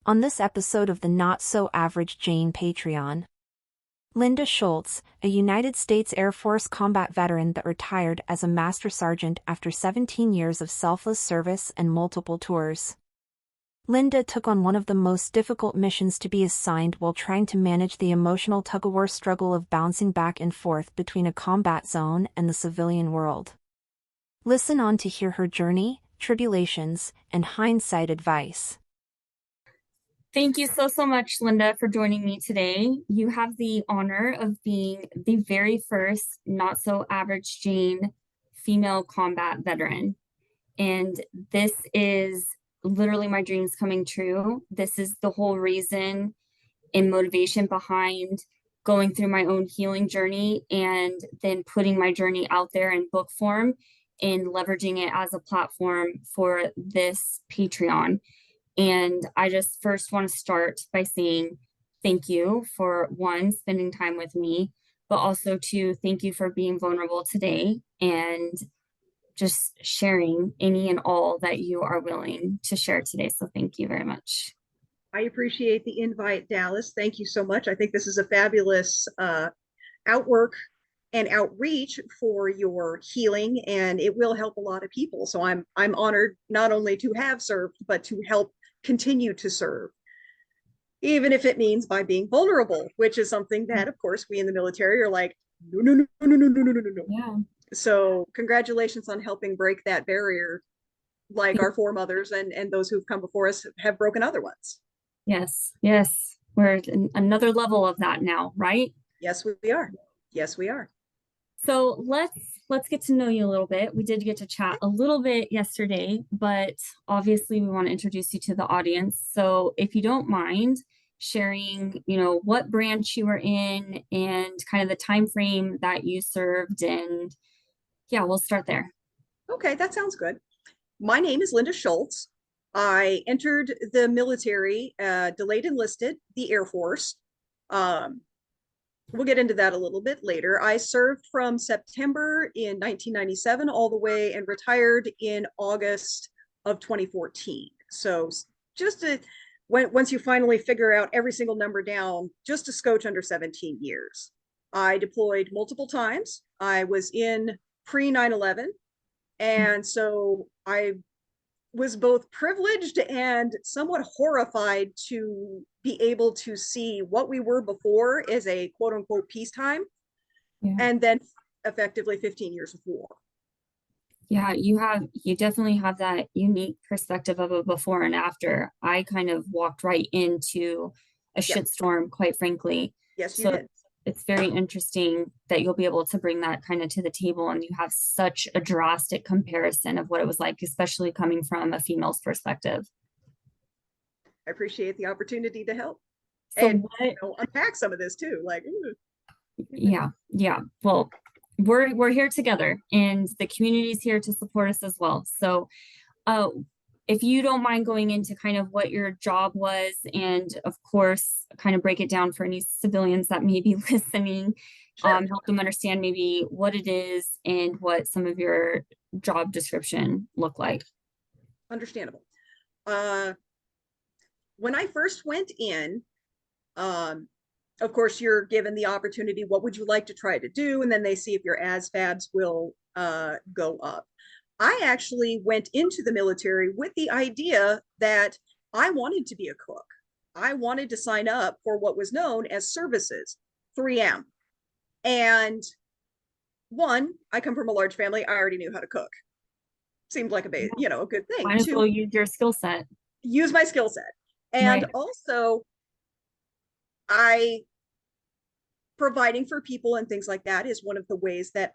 On this episode of the Not So Average Jane Patreon, Linda Schultz, a United States Air Force combat veteran that retired as a master sergeant after 17 years of selfless service and multiple tours. Linda took on one of the most difficult missions to be assigned while trying to manage the emotional tug-of-war struggle of bouncing back and forth between a combat zone and the civilian world. Listen on to hear her journey, tribulations, and hindsight advice. Thank you so much, Linda, for joining me today. You have the honor of being the very first Not So Average Jane female combat veteran. And this is literally my dreams coming true. This is the whole reason and motivation behind going through my own healing journey and then putting my journey out there in book form and leveraging it as a platform for this Patreon. And I just first want to start by saying thank you for one, spending time with me, but also to thank you for being vulnerable today and just sharing any and all that you are willing to share today. So thank you very much. I appreciate the invite, Dallas. Thank you so much. I think this is a fabulous outwork and outreach for your healing, and it will help a lot of people. So I'm honored not only to have served, but to help continue to serve, even if it means by being vulnerable, which is something that, of course, we in the military are like, no. Yeah. So congratulations on helping break that barrier, like our foremothers and those who've come before us have broken other ones. Yes. We're at another level of that now, right? Yes, we are. Yes, we are. So let's get to know you a little bit. We did get to chat a little bit yesterday, but obviously we want to introduce you to the audience. So if you don't mind sharing, what branch you were in and kind of the time frame that you served, and yeah, we'll start there. Okay, that sounds good. My name is Linda Schultz. I entered the military, delayed enlisted, the Air Force. We'll get into that a little bit later. I served from September in 1997 all the way and retired in August of 2014. So just once you finally figure out every single number down, just a scotch under 17 years. I deployed multiple times. I was in pre 9/11. And so I was both privileged and somewhat horrified to be able to see what we were before as a quote unquote peacetime, and then effectively 15 years of war. Yeah, you definitely have that unique perspective of a before and after. I kind of walked right into a shitstorm, quite frankly. Yes, you did. It's very interesting that you'll be able to bring that kind of to the table, and you have such a drastic comparison of what it was like, especially coming from a female's perspective. I appreciate the opportunity to help and unpack some of this too. Like, yeah. Well, we're here together, and the community's here to support us as well. So, if you don't mind going into kind of what your job was, and of course, kind of break it down for any civilians that may be listening, help them understand maybe what it is and what some of your job description look like. Understandable. When I first went in, of course, you're given the opportunity, what would you like to try to do? And then they see if your ASVABs will go up. I actually went into the military with the idea that I wanted to be a cook. I wanted to sign up for what was known as services, 3M. And one, I come from a large family. I already knew how to cook. Seemed like a good thing. Might as well use your skill set. Use my skill set. And also, providing for people and things like that is one of the ways that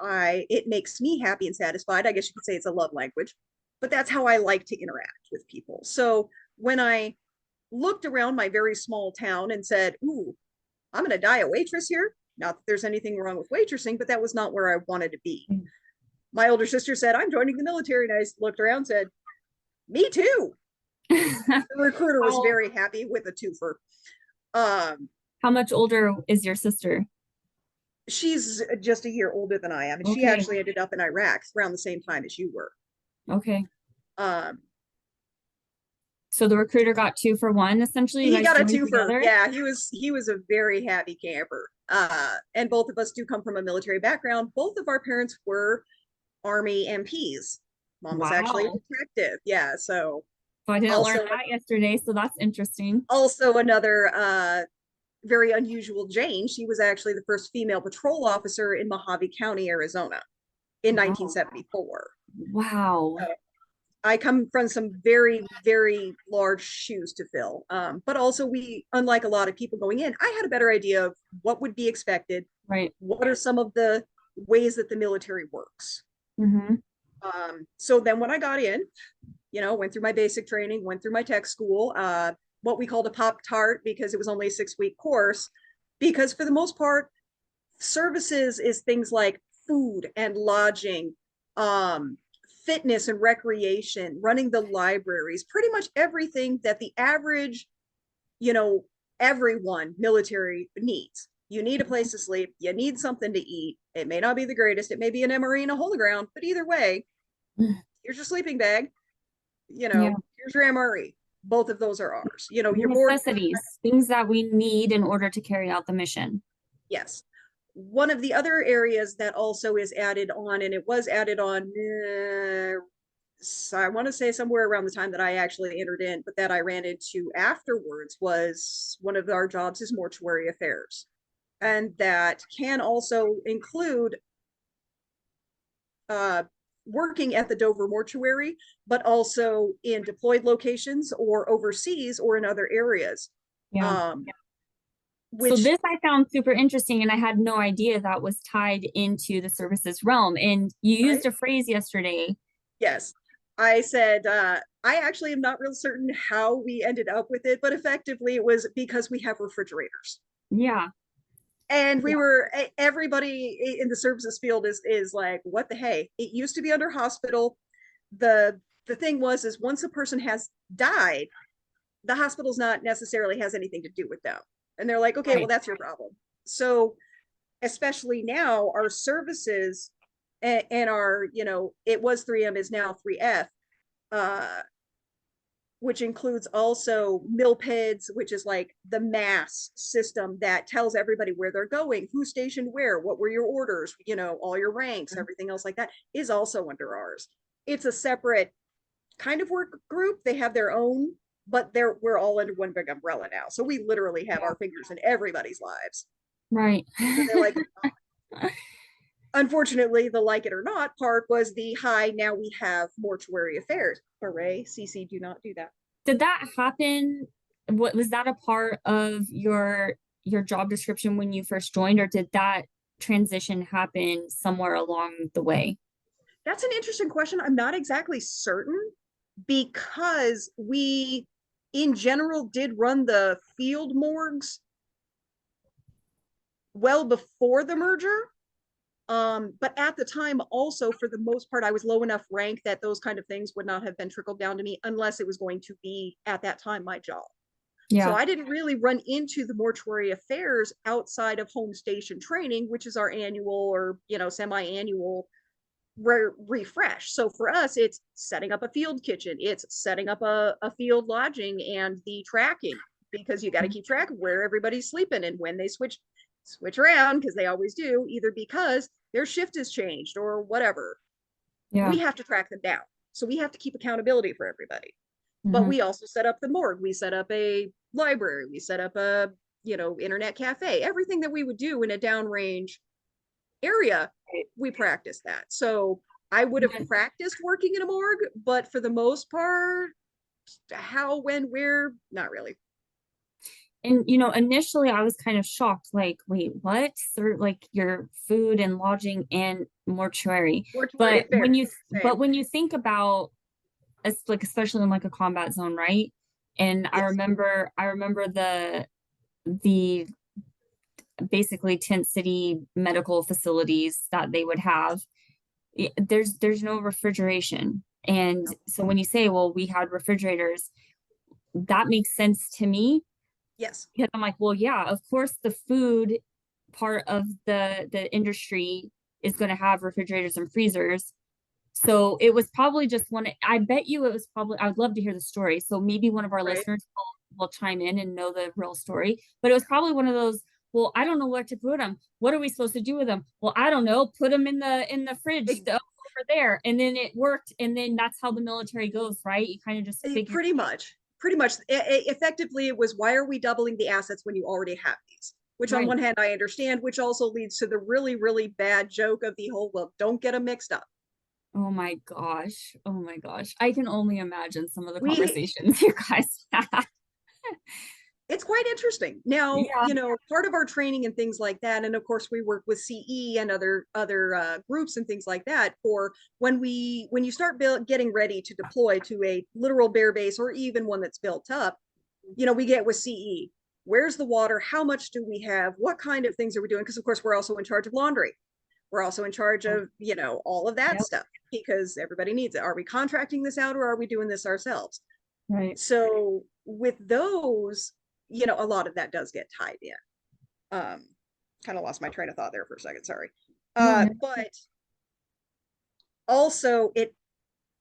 it makes me happy and satisfied. I guess you could say it's a love language, but that's how I like to interact with people. So when I looked around my very small town and said, ooh, I'm going to die a waitress here. Not that there's anything wrong with waitressing, but that was not where I wanted to be. My older sister said, I'm joining the military. And I looked around and said, me too. The recruiter was very happy with a twofer. How much older is your sister? She's just a year older than I am. And she actually ended up in Iraq around the same time as you were. Okay. So the recruiter got 2 for 1, essentially. You He guys got a joined twofer. together? Yeah, he was a very happy camper. And both of us do come from a military background. Both of our parents were Army MPs. Mom was actually a Wow. detective. Yeah, so So I didn't learn also that yesterday, so that's interesting. also another very unusual Jane. She was actually the first female patrol officer in Mojave County, Arizona in Wow. 1974. Wow. I come from some very, very large shoes to fill. But also we, unlike a lot of people going in, I had a better idea of what would be expected. Right. What are some of the ways that the military works? Mm-hmm. So then when I got in, went through my basic training, went through my tech school, what we called a Pop Tart because it was only a 6-week course. Because for the most part, services is things like food and lodging, fitness and recreation, running the libraries, pretty much everything that the average, you know, everyone military needs. You need a place to sleep. You need something to eat. It may not be the greatest. It may be an MRE and a hole in the ground, but either way, here's your sleeping bag. Yeah. Here's your MRE. Both of those are ours. Your board. Necessities, things that we need in order to carry out the mission. Yes. One of the other areas that also is added on, and it was added on, I want to say somewhere around the time that I actually entered in, but that I ran into afterwards, was one of our jobs is mortuary affairs. And that can also include working at the Dover mortuary, but also in deployed locations or overseas or in other areas. Yeah. So Which, this I found super interesting, and I had no idea that was tied into the services realm. And you used right? a phrase yesterday. Yes. I said, I actually am not real certain how we ended up with it, but effectively it was because we have refrigerators. Yeah. And we were, everybody in the services field is like, what the hey? It used to be under hospital. The thing is once a person has died, the hospital's not necessarily has anything to do with them. And they're like, okay, well, Right. that's your problem. So especially now, our services and our, it was 3M is now 3F, which includes also MILPEDS, which is like the mass system that tells everybody where they're going, who's stationed where, what were your orders, all your ranks, everything else like that is also under ours. It's a separate kind of work group. They have their own, but we're all under one big umbrella now. So we literally have our fingers in everybody's lives. Right. So they like it or not. Unfortunately, the like it or not part was the hi, now we have mortuary affairs. Hooray, CC, do not do that. Did that happen? What was that a part of your job description when you first joined, or did that transition happen somewhere along the way? That's an interesting question. I'm not exactly certain because we, in general, did run the field morgues well before the merger. But at the time, also, for the most part, I was low enough rank that those kind of things would not have been trickled down to me unless it was going to be, at that time, my job. So Yeah. I didn't really run into the mortuary affairs outside of home station training, which is our annual or, semi-annual refresh. So for us, it's setting up a field kitchen, it's setting up a field lodging and the tracking, because you got to keep track of where everybody's sleeping and when they switch around, because they always do, either because their shift has changed or whatever. Yeah. We have to track them down. So we have to keep accountability for everybody. But Mm-hmm. we also set up the morgue. We set up a library. We set up a, internet cafe. Everything that we would do in a downrange area, we practiced that. So I would have practiced working in a morgue, but for the most part, how, when, where, not really. And initially I was kind of shocked, like, wait, what? So, like, your food and lodging and mortuary. Mortuary But affairs, when you think about, it's like, especially in like a combat zone, right? And yes. I remember the basically tent city medical facilities that they would have. There's no refrigeration. And so when you say, well, we had refrigerators, that makes sense to me. Yes. Because I'm like, well, yeah, of course the food part of the industry is going to have refrigerators and freezers. So it was probably just one, I bet you it was probably, I would love to hear the story. So maybe one of our Right. listeners will chime in and know the real story. But it was probably one of those, well, I don't know where to put them. What are we supposed to do with them? Well, I don't know. Put them in the fridge over there. And then it worked. And then that's how the military goes, right? You kind of just figure. Pretty much. Effectively, it was, why are we doubling the assets when you already have these? Which on Right. one hand I understand, which also leads to the really, really bad joke of the whole, well, don't get them mixed up. Oh my gosh. Oh my gosh. I can only imagine some of the We conversations you guys had. It's quite interesting. Now, Yeah. part of our training and things like that, and of course we work with CE and other groups and things like that for when you start getting ready to deploy to a literal bear base or even one that's built up, we get with CE. Where's the water? How much do we have? What kind of things are we doing? Because of course we're also in charge of laundry. We're also in charge of, all of that Yep. stuff because everybody needs it. Are we contracting this out or are we doing this ourselves? Right. So with those, a lot of that does get tied in. Kind of lost my train of thought there for a second, sorry. No, But also it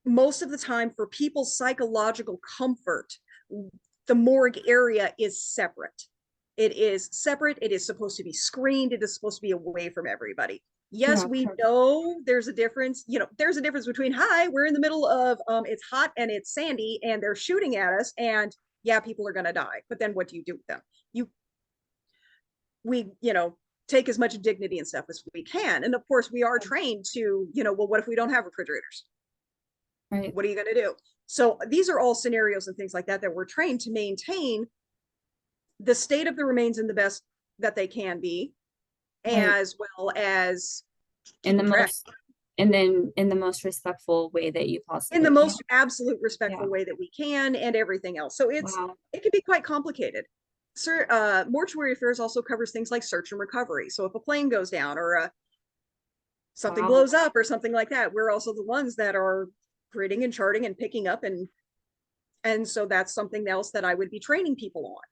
most of the time for people's psychological comfort, the morgue area is separate. It is separate. It is supposed to be screened. It is supposed to be away from everybody. Yes, yeah, we know there's a difference. There's a difference between, hi, we're in the middle of it's hot and it's sandy and they're shooting at us, and yeah, people are gonna die. But then what do you do with them? We take as much dignity and stuff as we can. And of course we are trained to, well, what if we don't have refrigerators? right. What are you going to do? So these are all scenarios and things like that we're trained to maintain the state of the remains in the best that they can be, Right. as well as In the keeping track most, and then in the most respectful way that you in the possibly can. most absolute Yeah. respectful way that we can, and everything else. So Wow. it can be quite complicated. Mortuary affairs also covers things like search and recovery. So if a plane goes down or something Wow. blows up or something like that, we're also the ones that are grading and charting and picking up, and so that's something else that I would be training people on.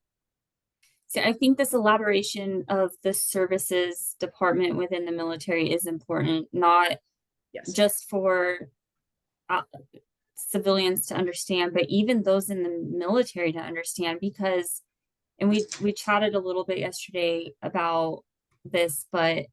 See, I think this elaboration of the services department within the military is important, not Yes. just for uh, civilians to understand, but even those in the military to understand, because, and we chatted a little bit yesterday about this, but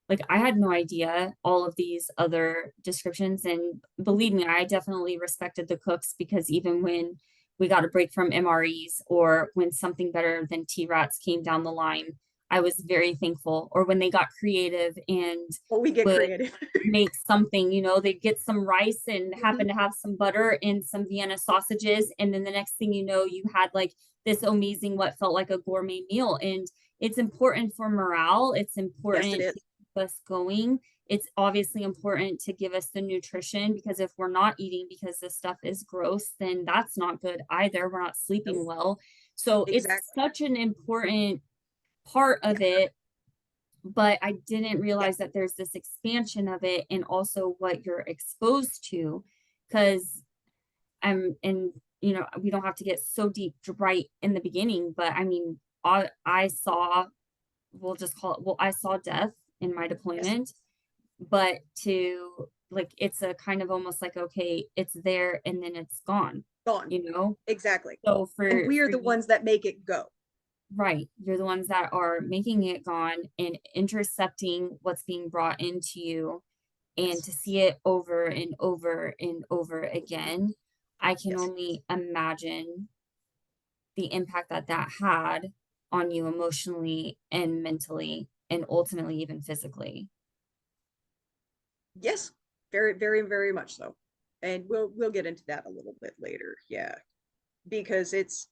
like I had no idea all of these other descriptions. And believe me, I definitely respected the cooks, because even when we got a break from MREs or when something better than T-Rats came down the line, I was very thankful. Or when they got creative and Well, we get would creative. make something, they'd get some rice and happen to have some butter and some Vienna sausages. And then the next thing you know, you had like this amazing, what felt like a gourmet meal. And it's important for morale. It's Yes, important it to is. keep us going. It's obviously important to give us the nutrition, because if we're not eating because this stuff is gross, then that's not good either. We're not sleeping Nope. well. So it's Exactly. such an important part of it, but I didn't Yeah. realize that there's this expansion of it and also what you're exposed to. Because and we don't have to get so deep right in the beginning, but I mean, I saw, we'll just call it, well, I saw death in my Yes. deployment, but to like, it's a kind of almost like, okay, it's there and then it's gone, Gone. you know? Exactly. So And we are for the you, ones that make it go. right, you're the ones that are making it gone and intercepting what's being brought into you, and Yes. to see it over and over and over again, I can Yes. only imagine the impact that that had on you emotionally and mentally and ultimately even physically. Yes. Very, very, very much so. And we'll get into that a little bit later. Yeah. Because it's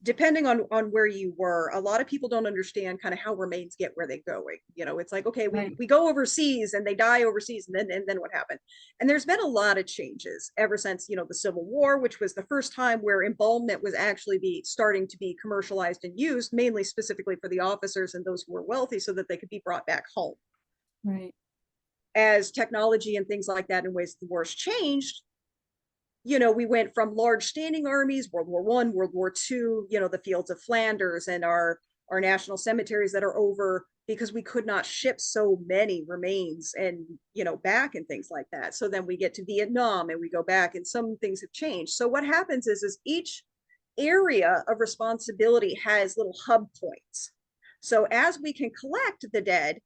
depending on where you were, a lot of people don't understand kind of how remains get where they're going. It's like, okay, Right. we go overseas and they die overseas, and then what happened? And there's been a lot of changes ever since, the Civil War, which was the first time where embalmment was actually starting to be commercialized and used, mainly specifically for the officers and those who were wealthy so that they could be brought back home. Right. As technology and things like that in ways the wars changed, we went from large standing armies, World War I, World War II, the fields of Flanders and our our national cemeteries that are over because we could not ship so many remains and, you know, back and things like that. So then we get to Vietnam and we go back and some things have changed. So what happens is each area of responsibility has little hub points. So as we can collect the dead,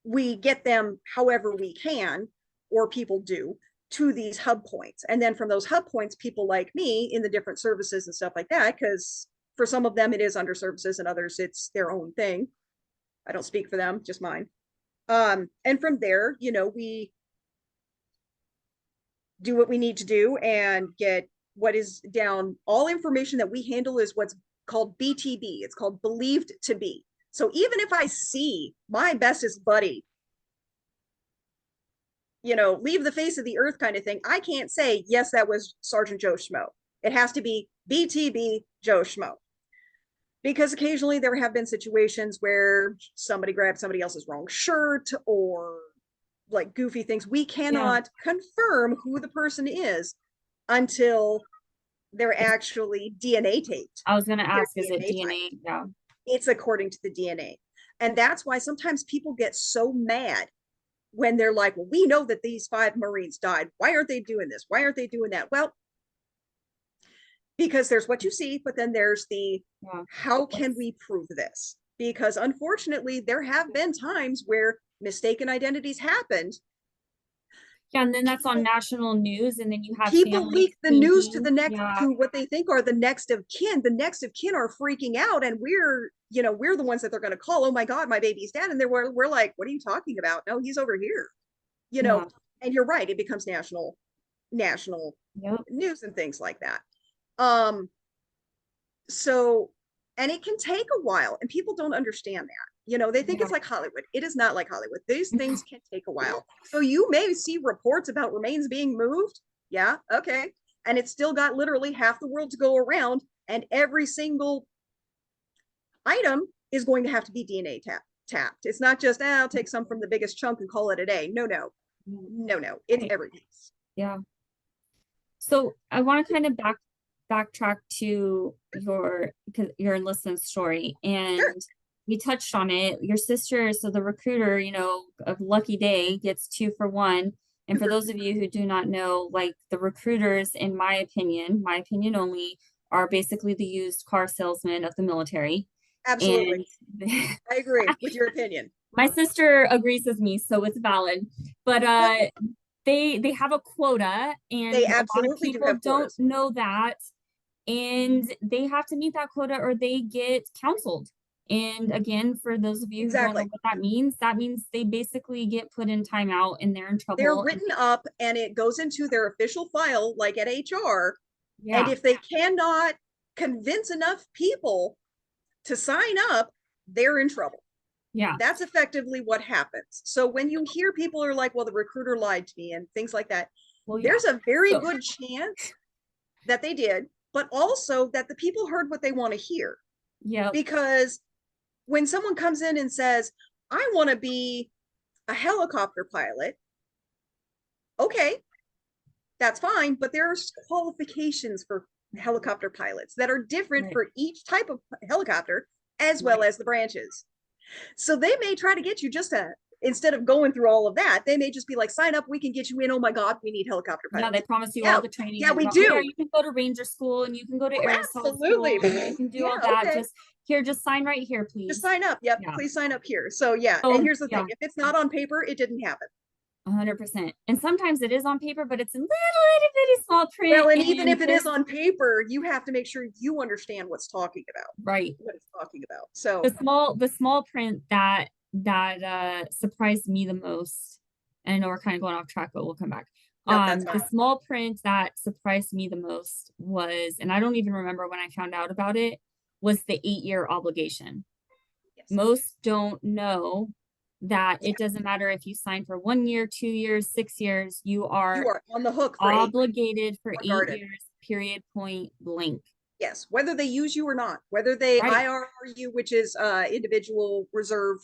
we get them however we can, or people do, to these hub points. And then from those hub points, people like me in the different services and stuff like that, because for some of them it is under services and others it's their own thing. I don't speak for them, just mine. And from there, you know, we do what we need to do and get what is down. All information that we handle is what's called BTB. It's called believed to be. So even if I see my bestest buddy, you know, leave the face of the earth kind of thing, I can't say, yes, that was Sergeant Joe Schmo. It has to be BTB Joe Schmo. Because occasionally there have been situations where somebody grabbed somebody else's wrong shirt or like goofy things. We cannot confirm who the person is until they're actually DNA taped. I was going to ask, is it DNA? Yeah. It's according to the DNA. And that's why sometimes people get so mad when they're like, well, we know that these 5 Marines died. Why aren't they doing this? Why aren't they doing that? Well, because there's what you see, but then there's the, how can we prove this? Because unfortunately, there have been times where mistaken identities happened. Yeah, and then that's on national news, and then you have people leak the news to the next, to what they think are the next of kin. The next of kin are freaking out, and we're, you know, we're the ones that they're going to call. Oh my God, my baby's dead, and we're like, what are you talking about? No, he's over here, you know. And you're right, it becomes national news and things like that. So, and it can take a while, and people don't understand that. You know, they think it's like Hollywood. It is not like Hollywood. These things can take a while. So you may see reports about remains being moved. Yeah, okay. And it's still got literally half the world to go around, and every single item is going to have to be DNA tapped. It's not just, I'll take some from the biggest chunk and call it a day. No. It's every piece. Yeah. So I want to kind of backtrack to your enlistment story, and we touched on it. Your sister, so the recruiter, you know, a lucky day gets 2 for 1. And for those of you who do not know, like, the recruiters, in my opinion only, are basically the used car salesman of the military. Absolutely. I agree with your opinion. My sister agrees with me, so it's valid. But they have a quota, and they a lot of people don't know that, and they have to meet that quota or they get counseled. And again, for those of you who don't know what that means they basically get put in timeout and they're in trouble. They're written up and it goes into their official file, like at HR. And if they cannot convince enough people to sign up, they're in trouble. Yeah. That's effectively what happens. So when you hear people are like, well, the recruiter lied to me and things like that, there's a very good chance that they did, but also that the people heard what they want to hear. Yeah. Because when someone comes in and says, I want to be a helicopter pilot, okay, that's fine, but there's qualifications for helicopter pilots that are different for each type of helicopter, as well as the branches. So they may try to get you just to, instead of going through all of that, they may just be like, sign up, we can get you in. Oh my God, we need helicopter pilots. Yeah, they promise you all the training. Yeah, we do. Yeah, you can go to Ranger School and you can go to Air Assault School. You can do all that. Just sign right here, please. Just sign up. Yep, please sign up here. So and here's the thing. If it's not on paper, it didn't happen. 100%. And sometimes it is on paper, but it's in little itty bitty small print. Well, and even if it is on paper, you have to make sure you understand what's talking about. Right. What it's talking about. So the small print that surprised me the most, and I know we're kind of going off track, but we'll come back. The small print that surprised me the most was, and I don't even remember when I found out about it, was the 8-year obligation. Yes. Most don't know that it doesn't matter if you sign for 1 year, 2 years, 6 years, you are on the hook for obligated for 8 years, period, point blank. Yes, whether they use you or not, whether they IR you, which is individual reserve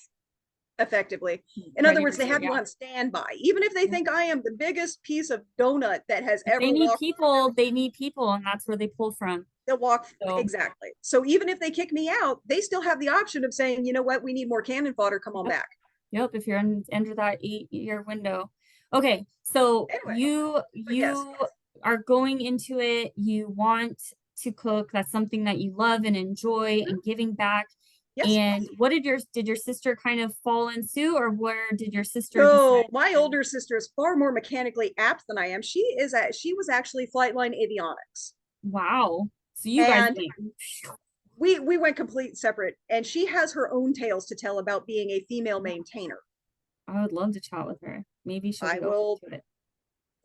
effectively. In Ready other to words, they go, have you yeah. on standby, even if they think I am the biggest piece of donut that has If ever they need walked. people, they need people, and that's where they pull from. They'll walk So exactly. So even if they kick me out, they still have the option of saying, you know what, we need more cannon fodder. Come on yep, back. yep, if you're under that 8-year window. Okay, so Anyway, but yes, you are going into it, you want to cook, that's something that you love and enjoy and giving back. yes. And what did your sister kind of fall in suit, or where did your sister So decide my to? older sister is far more mechanically apt than I am. She was actually flight line avionics. Wow. So you guys And went. we went complete separate, and she has her own tales to tell about being a female maintainer. I would love to chat with her. Maybe she'll I be open will to it.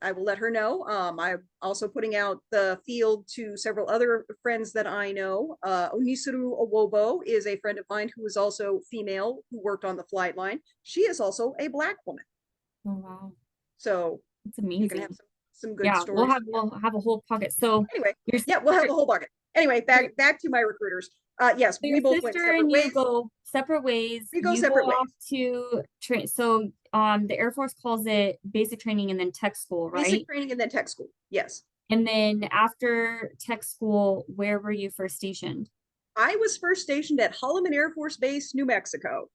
I will let her know. I'm also putting out the field to several other friends that I know. Onisuru Owobo is a friend of mine who is also female, who worked on the flight line. She is also a Black woman. Oh wow. So It's you can have amazing. some good Yeah, stories. we'll have a whole pocket. So Anyway, your yeah, we'll have a whole bucket. Anyway, your, back to my recruiters. Yes, so we your both went sister separate and you ways. go separate ways. We go You go separate ways. off to train. So the Air Force calls it basic training and then tech school, right? Basic training and then tech school. Yes. And then after tech school, where were you first stationed? I was first stationed at Holloman Air Force Base, New Mexico,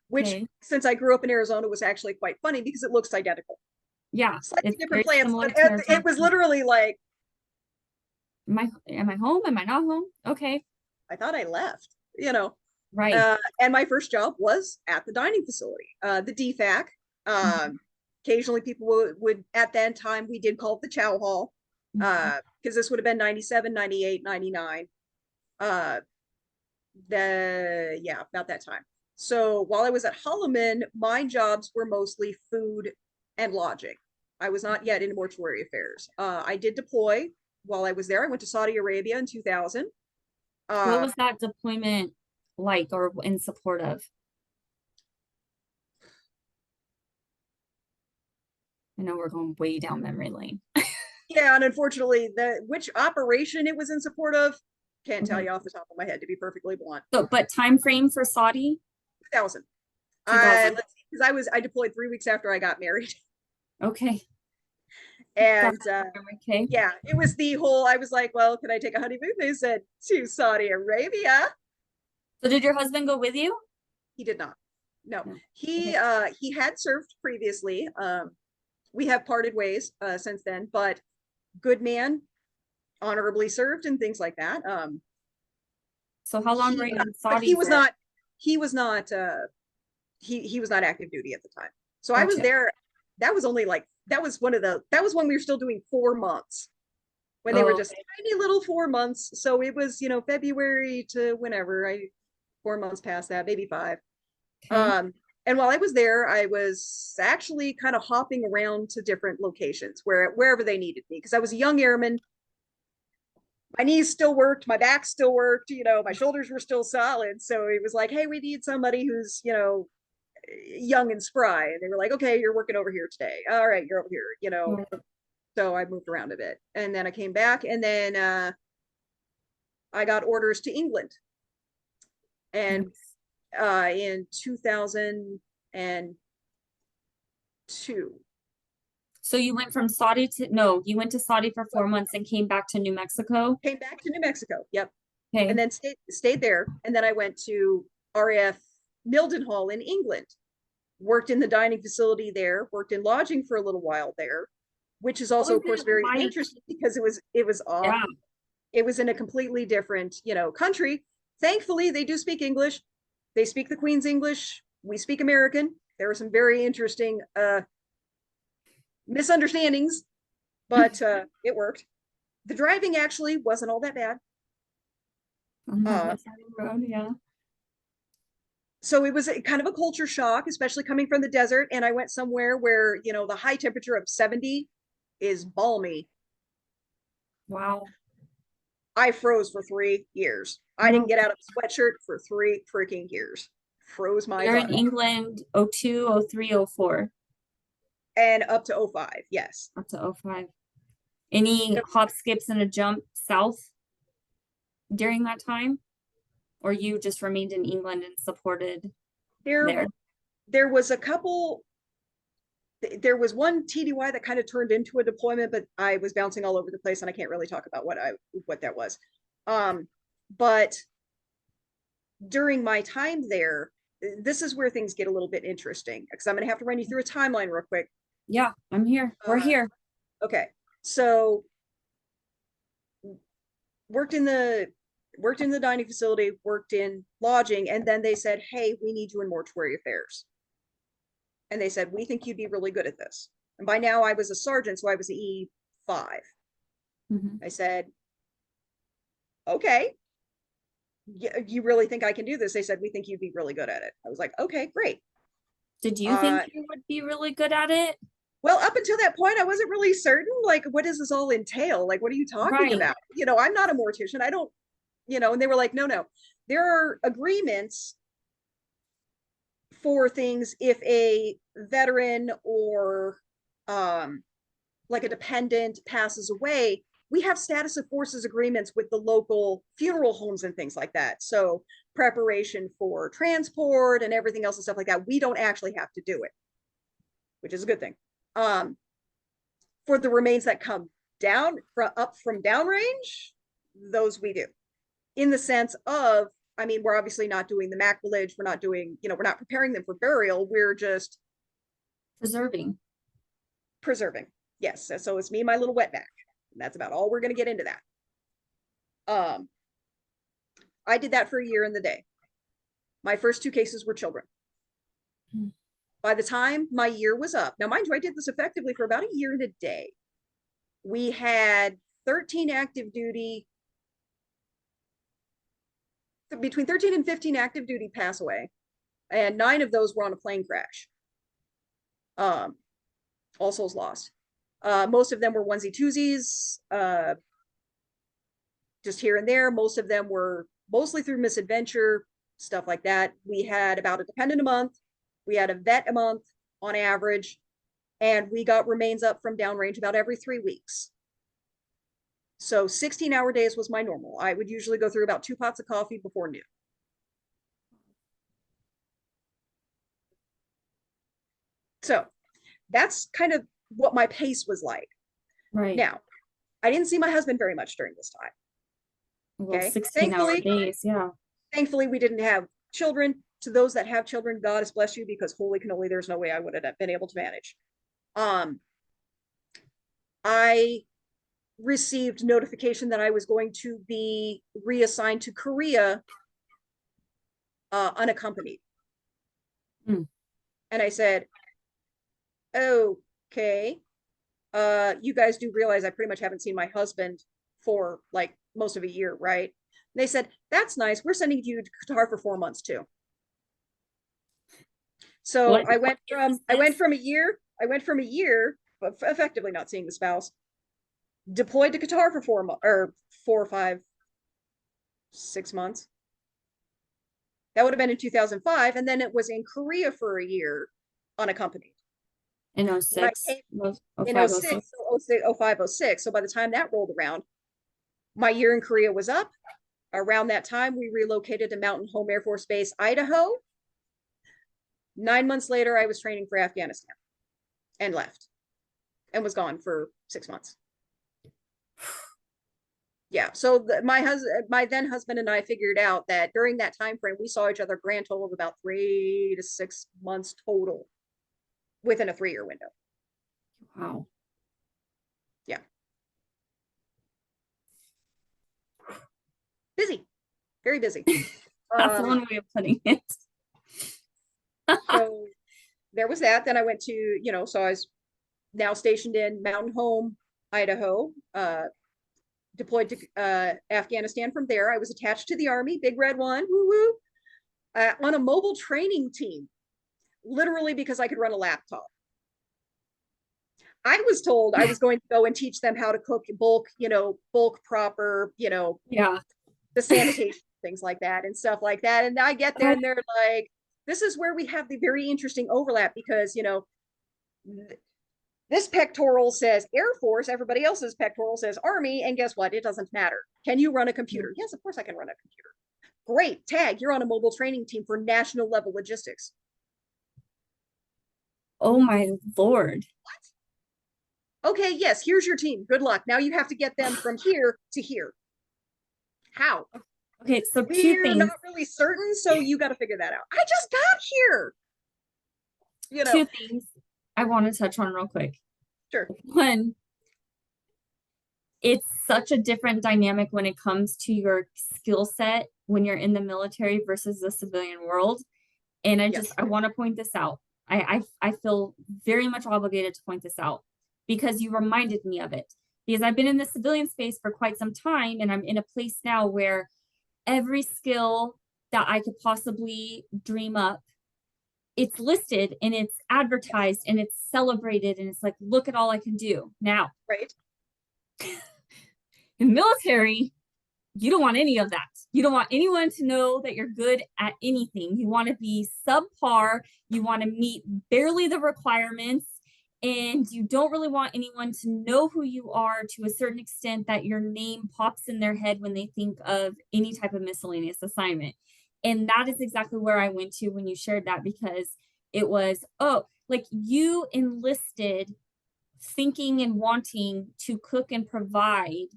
which, Okay. since I grew up in Arizona, was actually quite funny because it looks identical. Yeah, Slightly it's different very plants, similar but to Arizona. it was literally like, Am I home? Am I not home? Okay. I thought I left, you know. Right. And my first job was at the dining facility, the DFAC. Mhm. Occasionally people would, at that time, we did call it the chow hall, Mhm. because this would have been 97, 98, 99. Yeah, about that time. So while I was at Holloman, my jobs were mostly food and lodging. I was not yet in mortuary affairs. I did deploy while I was there. I went to Saudi Arabia in 2000. What Uh, was that deployment like or in support of? I know we're going way down memory lane. yeah, and unfortunately, which operation it was in support of, can't tell Okay. you off the top of my head, to be perfectly blunt. So, but time frame for Saudi? 2000. 2000. Let's see, because I deployed 3 weeks after I got married. Okay. And Okay. yeah, it was the whole, I was like, well, can I take a honeymoon? They said, to Saudi Arabia. So did your husband go with you? He did not. No, No. he Okay. he had served previously. We have parted ways since then, but good man, honorably served and things like that. So how long were you in But Saudi for? he was not he was not active duty at the time. So I was Gotcha. there. That was only like that was when we were still doing 4 months, when they were Oh, just okay. tiny little 4 months. So it was, February to whenever. 4 months past that, maybe 5. Okay. And while I was there, I was actually kind of hopping around to different locations wherever they needed me, because I was a young airman. My knees still worked, my back still worked, my shoulders were still solid. So it was like, hey, we need somebody who's, young and spry. And they were like, okay, you're working over here today. All right, you're over here. So I moved around a bit. And then I came back, and then I got orders to England. And Nice. in 2002. So you went from Saudi to, no, you went to Saudi for 4 months and came back to New Mexico? Came back to New Mexico. Yep. Okay. And then stayed there. And then I went to RAF Mildenhall in England, worked in the dining facility there, worked in lodging for a little while there, which is What also, was of course, it very like? interesting because Yeah. it was in a completely different, country. Thankfully, they do speak English. They speak the Queen's English. We speak American. There were some very interesting misunderstandings, but it worked. The driving actually wasn't all that bad. On the Uh, other side of the road, yeah. so it was kind of a culture shock, especially coming from the desert. And I went somewhere where, the high temperature of 70 is balmy. Wow. I froze for 3 years. I didn't get out of a sweatshirt for 3 freaking years. Froze my You're in butt. England 02, 03, 04. And up to 05, yes. Up to 05. Any hop, skips, and a jump south during that time? Or you just remained in England and supported There there? there was a couple, there was one TDY that kind of turned into a deployment, but I was bouncing all over the place and I can't really talk about what that was. But during my time there, this is where things get a little bit interesting, because I'm going to have to run you through a timeline real quick. Yeah, I'm here. We're here. Okay. So worked in the dining facility, worked in lodging, and then they said, hey, we need you in mortuary affairs. And they said, we think you'd be really good at this. And by now I was a sergeant, so I was an E5. I said, okay, you really think I can do this? They said, we think you'd be really good at it. I was like, okay, great. Did you think you would be really good at it? Well, up until that point, I wasn't really certain, like, what does this all entail? Like, what are you talking about? You know, I'm not a mortician. I don't, you know, and they were like, no, there are agreements for things if a veteran or like a dependent passes away. We have status of forces agreements with the local funeral homes and things like that. So preparation for transport and everything else and stuff like that, we don't actually have to do it, which is a good thing. For the remains that come down up from downrange, those we do, in the sense of, I mean, we're obviously not doing the macrolage, we're not doing, you know, we're not preparing them for burial, we're just preserving. Yes. So it's me and my little wetback. That's about all we're going to get into that. I did that for a year in the day. My first 2 cases were children. By the time my year was up, now mind you, I did this effectively for about a year and a day. We had 13 active duty, between 13 and 15 active duty pass away, and 9 of those were on a plane crash. All souls lost. Most of them were onesie twosies, just here and there. Most of them were mostly through misadventure, stuff like that. We had about a dependent a month. We had a vet a month on average, and we got remains up from downrange about every 3 weeks. So 16-hour days was my normal. I would usually go through about 2 pots of coffee before noon. So that's kind of what my pace was like. Right. Now, I didn't see my husband very much during this time. Well, okay. 16-hour days, yeah. Thankfully, we didn't have children. To those that have children, God has blessed you, because holy cannoli, there's no way I would have been able to manage. I received notification that I was going to be reassigned to Korea unaccompanied. And I said, okay, you guys do realize I pretty much haven't seen my husband for like most of a year, right? And they said, that's nice. We're sending you to Qatar for 4 months too. So I went from a year, effectively not seeing the spouse, deployed to Qatar for 4 months, or 4 or 5, 6 months. That would have been in 2005. And then it was in Korea for a year unaccompanied. In 06? In 06, 05, 06. So by the time that rolled around, my year in Korea was up. Around that time, we relocated to Mountain Home Air Force Base, Idaho. 9 months later, I was training for Afghanistan and left and was gone for 6 months. Yeah, so my then husband and I figured out that during that time frame, we saw each other a grand total of about 3 to 6 months total within a 3-year window. Wow. Yeah. Busy, very busy. That's one way of putting it. So there was that. Then I went to, you know, so I was now stationed in Mountain Home, Idaho, deployed to Afghanistan from there. I was attached to the Army, Big Red One, woo-woo, on a mobile training team, literally because I could run a laptop. I was told I was going to go and teach them how to cook bulk proper, you know, yeah, the sanitation, things like that and stuff like that. And I get there and they're like, this is where we have the very interesting overlap, because, you know, this pectoral says Air Force, everybody else's pectoral says Army, and guess what? It doesn't matter. Can you run a computer? Yes, of course I can run a computer. Great, tag, you're on a mobile training team for national level logistics. Oh my Lord. Okay, yes, here's your team. Good luck. Now you have to get them from here to here. How? Okay, so two We're things. not really certain, so you got to figure that out. I just got here. You know, Two things I want to touch on real quick. sure. One, it's such a different dynamic when it comes to your skill set when you're in the military versus the civilian world. And Yes. I want to point this out. I feel very much obligated to point this out because you reminded me of it. Because I've been in the civilian space for quite some time, and I'm in a place now where every skill that I could possibly dream up, it's listed and it's advertised and it's celebrated, and it's like, look at all I can do. Now, Right. in military, you don't want any of that. You don't want anyone to know that you're good at anything. You want to be subpar. You want to meet barely the requirements. And you don't really want anyone to know who you are to a certain extent that your name pops in their head when they think of any type of miscellaneous assignment. And that is exactly where I went to when you shared that, because it was, oh, like you enlisted thinking and wanting to cook and provide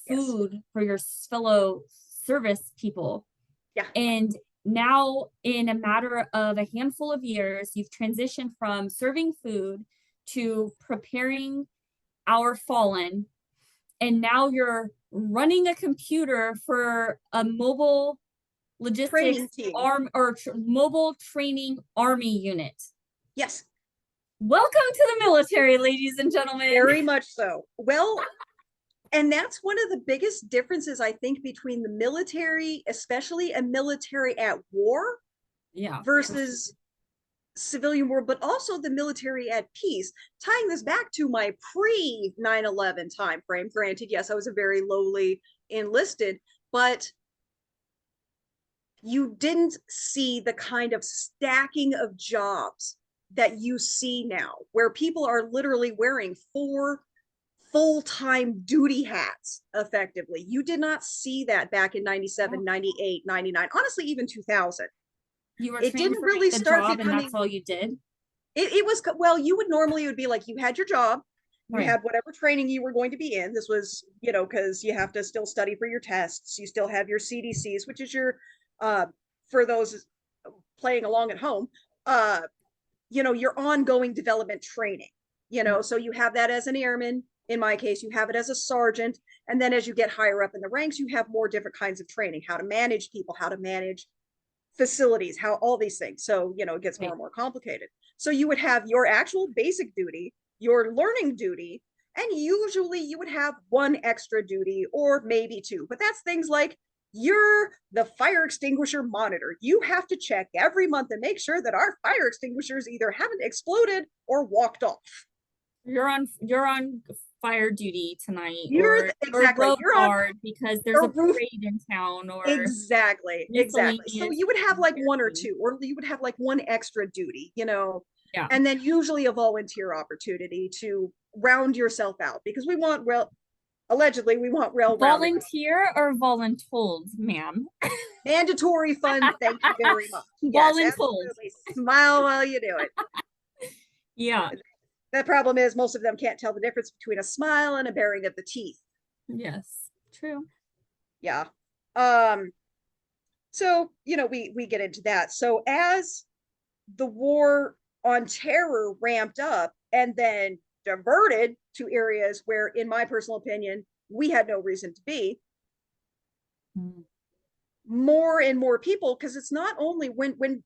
food for your fellow service people. Yeah. And now, in a matter of a handful of years, you've transitioned from serving food to preparing our fallen. And now you're running a computer for a mobile logistics arm or mobile training army unit. Yes. Welcome to the military, ladies and gentlemen. Very much so. Well, and that's one of the biggest differences, I think, between the military, especially a military at war, versus civilian war, but also the military at peace. Tying this back to my pre 9/11 time frame, granted, yes, I was a very lowly enlisted, but you didn't see the kind of stacking of jobs that you see now, where people are literally wearing 4 full-time duty hats effectively. You did not see that back in 97, 98, 99, honestly, even 2000. You were it didn't really start becoming, and that's all you did. It was, well, you would normally, it would be like you had your job, you had whatever training you were going to be in. This was, you know, because you have to still study for your tests. You still have your CDCs, which is your for those playing along at home, you know, your ongoing development training, you know. So you have that as an airman. In my case, you have it as a sergeant. And then as you get higher up in the ranks, you have more different kinds of training, how to manage people, how to manage facilities, how all these things. So, you know, it gets more and more complicated. So you would have your actual basic duty, your learning duty, and usually you would have one extra duty or maybe 2. But that's things like you're the fire extinguisher monitor. You have to check every month and make sure that our fire extinguishers either haven't exploded or walked off. You're on fire duty tonight. Exactly. You're on because there's a parade in town, or exactly. So you would have like 1 or 2, or you would have like 1 extra duty, you know. And then usually a volunteer opportunity to round yourself out, because we want allegedly we want volunteer or voluntold, ma'am. Mandatory fun. Thank you very much. Voluntold. Yes, smile while you do it. Yeah. The problem is most of them can't tell the difference between a smile and a baring of the teeth. Yes, true. Yeah. So, you know, we get into that. So as the war on terror ramped up and then diverted to areas where, in my personal opinion, we had no reason to be, more and more people, because it's not only when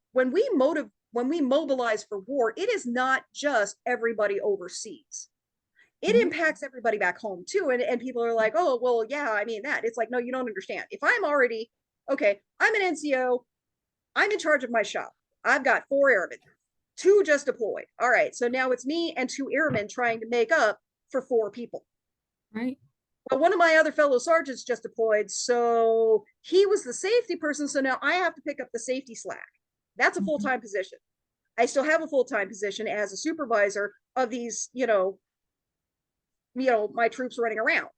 we mobilize for war, it is not just everybody overseas. It impacts everybody back home too. And people are like, oh, well, yeah, I mean that. It's like, no, you don't understand. If I'm already, okay, I'm an NCO, I'm in charge of my shop. I've got 4 airmen, 2 just deployed. All right, so now it's me and 2 airmen trying to make up for 4 people. Right. Well, one of my other fellow sergeants just deployed, so he was the safety person. So now I have to pick up the safety slack. That's a full-time position. I still have a full-time position as a supervisor of these, you know, my troops running around.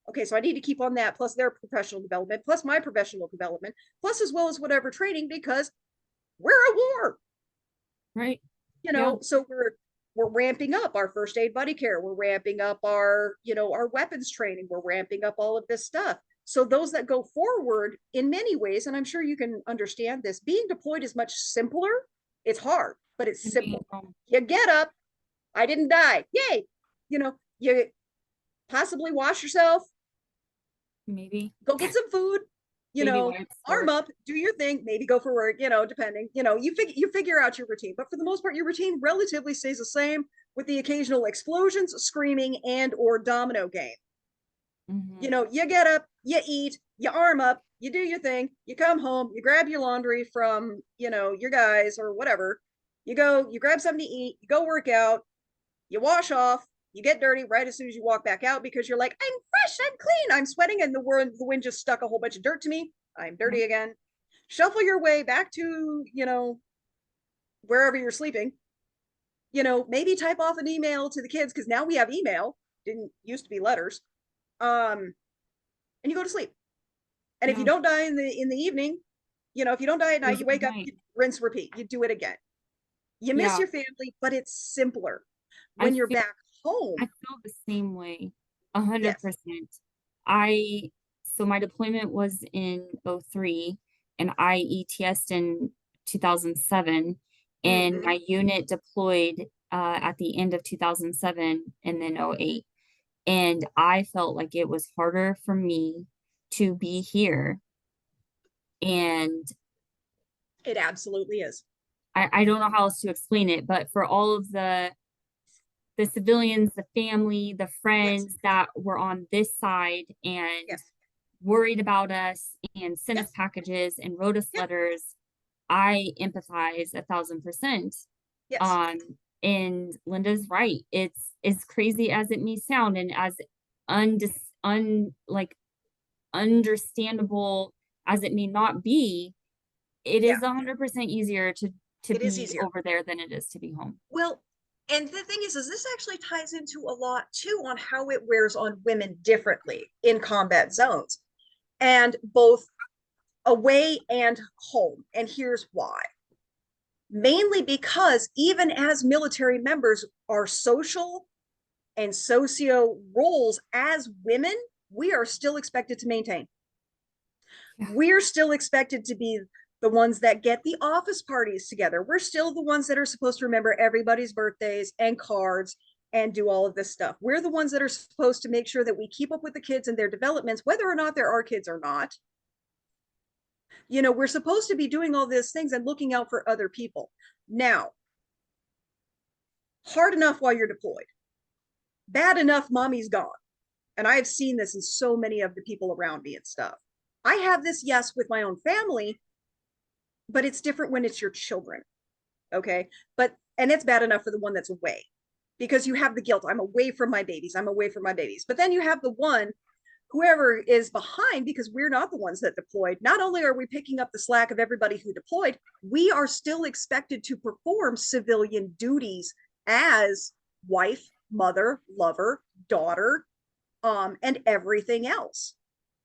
Okay, so I need to keep on that, plus their professional development, plus my professional development, plus as well as whatever training, because we're at war. Right. You know, so we're ramping up our first aid buddy care. We're ramping up our, our weapons training. We're ramping up all of this stuff. So those that go forward in many ways, and I'm sure you can understand this, being deployed is much simpler. It's hard, but it's simple. You get up, I didn't die. Yay. You possibly wash yourself. Maybe. Go get some food. Arm up, do your thing, maybe go for work, depending, you figure out your routine. But for the most part, your routine relatively stays the same, with the occasional explosions, screaming, and or domino game. You get up, you eat, you arm up, you do your thing, you come home, you grab your laundry from, your guys or whatever. You grab something to eat, you go work out, you wash off, you get dirty right as soon as you walk back out, because you're like, I'm fresh, I'm clean, I'm sweating, and the wind just stuck a whole bunch of dirt to me. I'm dirty again. Shuffle your way back to, wherever you're sleeping. Maybe type off an email to the kids, because now we have email. Didn't used to be letters. And you go to sleep. And if you don't die in the evening, if you don't die at night, you wake up, you rinse, repeat. You do it again. You miss your family, but it's simpler when you're back home. I feel the same way, 100%. So my deployment was in 2003, and I ETS'd in 2007, and my unit deployed at the end of 2007 and then 2008. And I felt like it was harder for me to be here. And it absolutely is. I don't know how else to explain it, but for all of the civilians, the family, the friends that were on this side and worried about us and sent us packages and wrote us letters, I empathize 1,000%. And Linda's right. It's as crazy as it may sound, and as understandable as it may not be, it is 100% easier to be over there than it is to be home. Well, and the thing is this actually ties into a lot too on how it wears on women differently in combat zones, and both away and home. And here's why. Mainly because even as military members, our social and socio roles as women, we are still expected to maintain. We're still expected to be the ones that get the office parties together. We're still the ones that are supposed to remember everybody's birthdays and cards and do all of this stuff. We're the ones that are supposed to make sure that we keep up with the kids and their developments, whether or not they're our kids or not. We're supposed to be doing all these things and looking out for other people. Now, hard enough while you're deployed. Bad enough, mommy's gone. And I've seen this in so many of the people around me and stuff. I have this, yes, with my own family, but it's different when it's your children. Okay. And it's bad enough for the one that's away, because you have the guilt. I'm away from my babies. I'm away from my babies. But then you have the one, whoever is behind, because we're not the ones that deployed. Not only are we picking up the slack of everybody who deployed, we are still expected to perform civilian duties as wife, mother, lover, daughter, and everything else,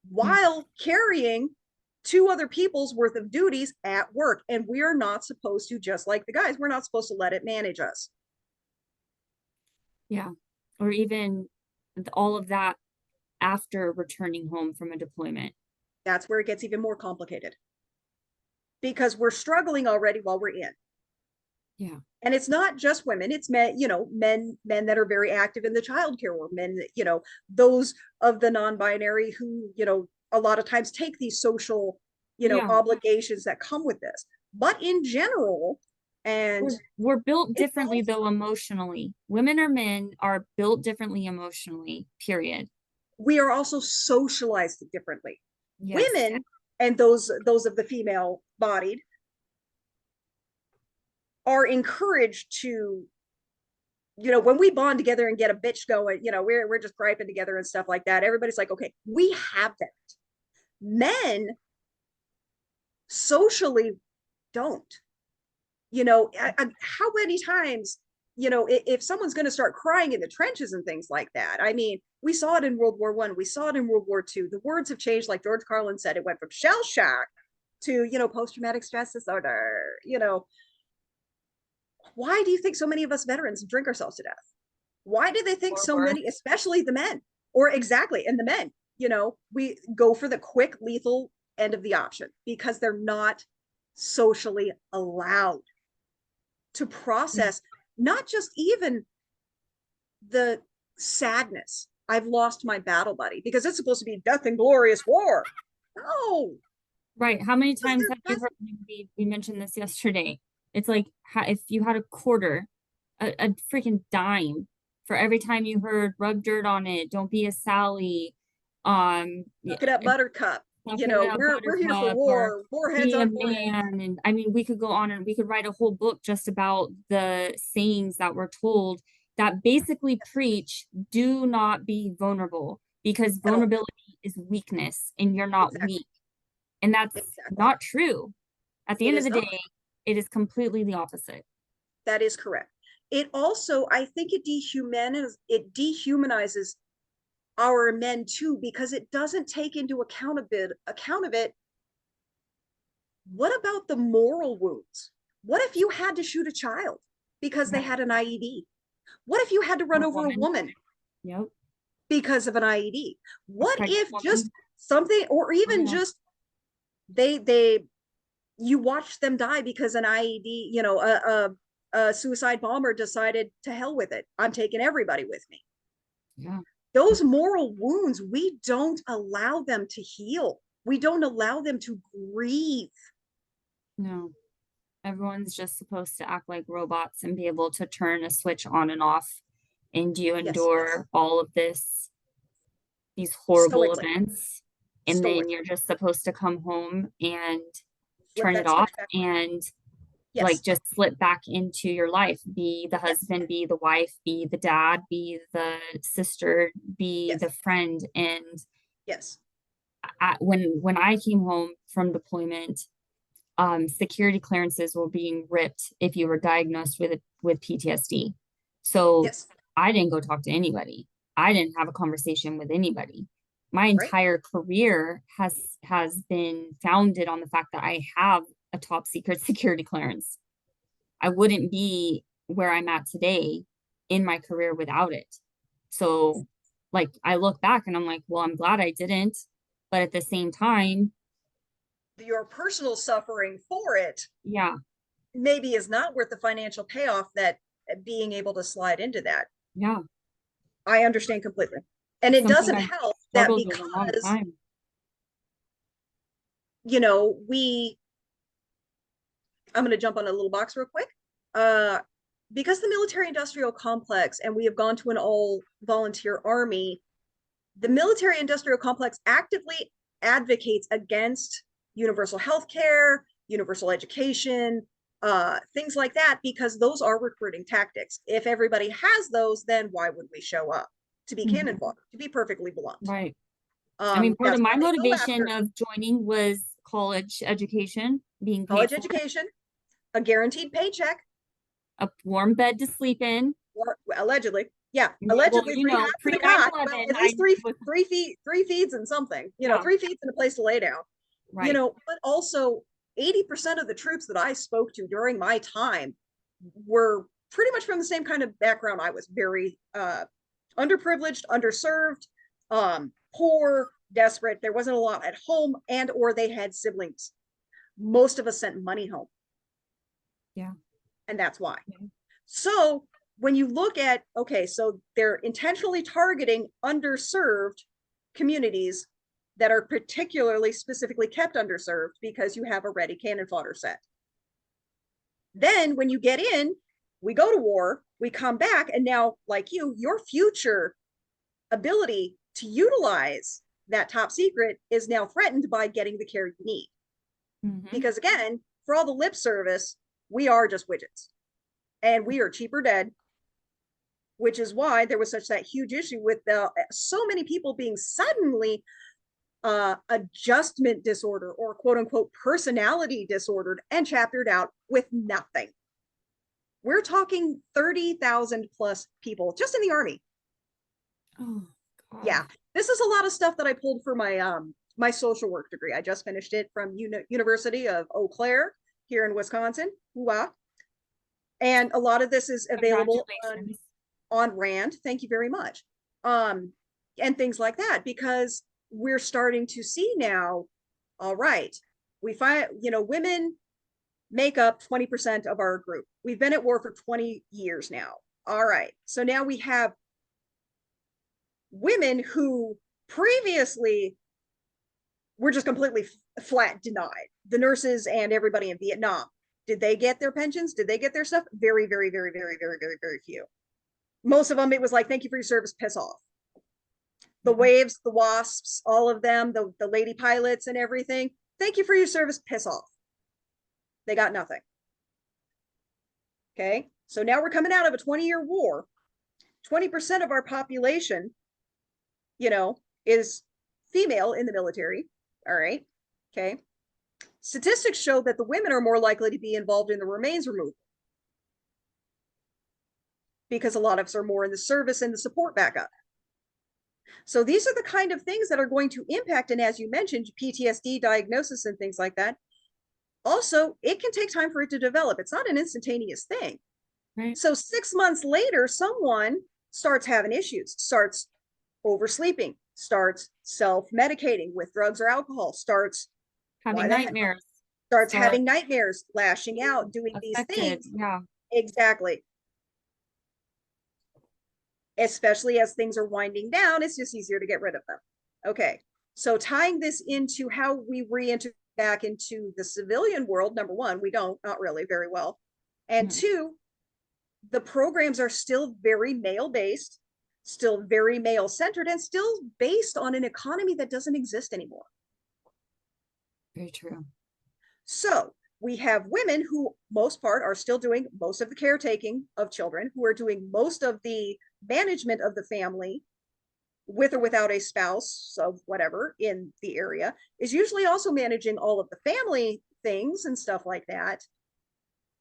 while carrying 2 other people's worth of duties at work. And we are not supposed to, just like the guys, we're not supposed to let it manage us. Yeah. Or even all of that after returning home from a deployment. That's where it gets even more complicated, because we're struggling already while we're in. Yeah. And it's not just women, it's men, men that are very active in the childcare, or men, those of the non-binary who, a lot of times take these social, obligations that come with this. But in general, and we're built differently though emotionally. Women or men are built differently emotionally, period. We are also socialized differently. Yes. Women, and those of the female bodied, are encouraged to, when we bond together and get a bitch going, we're just griping together and stuff like that. Everybody's like, okay, we have that. Men socially don't. How many times, if someone's going to start crying in the trenches and things like that, I mean, we saw it in World War I, we saw it in World War II. The words have changed, like George Carlin said. It went from shell shock to, post-traumatic stress disorder, Why do you think so many of us veterans drink ourselves to death? Why do they think Or so worse. many, especially the men, or exactly, and the men, we go for the quick, lethal end of the option because they're not socially allowed to process not just even the sadness. I've lost my battle buddy because it's supposed to be death and glorious war. No, Right. How many because times have you they're heard, we mentioned this yesterday. It's like if you had a quarter, a freaking dime for every time you heard rub dirt on it, don't be a Sally, yeah, suck it up, buttercup. suck it up, We're here for buttercup, or war, warheads be a on foreheads. man. And I mean, we could go on and we could write a whole book just about the sayings that were told that basically preach, do not be vulnerable because At all. vulnerability is weakness and you're not Exactly. weak. And that's Exactly. not true. At the It end of is the not. day, it is completely the opposite. That is correct. It also, I think it dehumanizes our men too, because it doesn't take into account of it. What about the moral wounds? What if you had to shoot a child because they had an IED? What if you had to run Or a over a woman. woman Yep. because of an IED? What pregnant if woman. just something, or even yeah. just they you watch them die because an IED, a suicide bomber decided to hell with it. I'm taking everybody with me. Yeah. Those moral wounds, we don't allow them to heal. We don't allow them to grieve. No. Everyone's just supposed to act like robots and be able to turn a switch on and off. And you Yes. endure all of these horrible Stoically. events. And then Stoically. you're just supposed to come home and Flip turn it that off switch back on. and like Yes. just slip back into your life, be the Yes. husband, be the wife, be the dad, be the sister, be Yes. the friend. And Yes. when I came home from deployment, security clearances were being ripped if you were diagnosed with PTSD. So Yes. I didn't go talk to anybody. I didn't have a conversation with anybody. My Right. entire career has been founded on the fact that I have a top secret security clearance. I wouldn't be where I'm at today in my career without it. So like I look back and I'm like, well, I'm glad I didn't. But at the same time, Your personal suffering for it yeah, maybe is not worth the financial payoff that being able to slide into that. yeah. I understand completely. And It's it something doesn't I've help that struggled with a long because, time. we, I'm going to jump on a little box real quick. Uh, because the military industrial complex, and we have gone to an all volunteer army, the military industrial complex actively advocates against universal health care, universal education, things like that, because those are recruiting tactics. If everybody has those, then why would we show up to be cannon fodder, to be perfectly blunt? Right. I mean, part of That's my why they go motivation after of joining was college education, being paid college for, education, a guaranteed paycheck, a warm bed to sleep in. or allegedly, yeah, Yeah, well, allegedly three hats pre and a cot. 9/11, Well, at I least three was, three feeds and something, yeah, 3 feet and a place to lay down. right. But also 80% of the troops that I spoke to during my time were pretty much from the same kind of background. I was very underprivileged, underserved, poor, desperate. There wasn't a lot at home, and or they had siblings. Most of us sent money home. Yeah. And that's why. Yeah. So when you look at, okay, so they're intentionally targeting underserved communities that are particularly specifically kept underserved because you have a ready cannon fodder set. Then when you get in, we go to war, we come back, and now, like your future ability to utilize that top secret is now threatened by getting the care you need. Because again, for all the lip service, we are just widgets. And we are cheaper dead, which is why there was such that huge issue with so many people being suddenly adjustment disorder or quote unquote personality disordered and chaptered out with nothing. We're talking 30,000 plus people just in the Army. Oh, God. Yeah, this is a lot of stuff that I pulled for my social work degree. I just finished it from University of Eau Claire here in Wisconsin. Wow. And a lot of this is available Congratulations. on Rand. Thank you very much. And things like that, because we're starting to see now, all right, we find, women make up 20% of our group. We've been at war for 20 years now. All right. So now we have women who previously were just completely flat denied. The nurses and everybody in Vietnam. Did they get their pensions? Did they get their stuff? Very, very, very, very, very, very, very few. Most of them, it was like, thank you for your service, piss off. The Waves, the Wasps, all of them, the lady pilots and everything, thank you for your service, piss off. They got nothing. Okay, so now we're coming out of a 20-year war. 20% of our population, is female in the military. All right, okay. Statistics show that the women are more likely to be involved in the remains removal because a lot of us are more in the service and the support backup. So these are the kind of things that are going to impact, and as you mentioned, PTSD diagnosis and things like that. Also, it can take time for it to develop. It's not an instantaneous thing. Right. So 6 months later, someone starts having issues, starts oversleeping, starts self-medicating with drugs or alcohol, starts having nightmares, starts having nightmares, lashing out, doing affected, these things. Yeah, exactly. Especially as things are winding down, it's just easier to get rid of them. Okay, so tying this into how we re-enter back into the civilian world, number one, we don't, not really very well. And two, the programs are still very male-based, still very male-centered, and still based on an economy that doesn't exist anymore. Very true. So we have women who, most part, are still doing most of the caretaking of children, who are doing most of the management of the family, with or without a spouse of whatever in the area, is usually also managing all of the family things and stuff like that.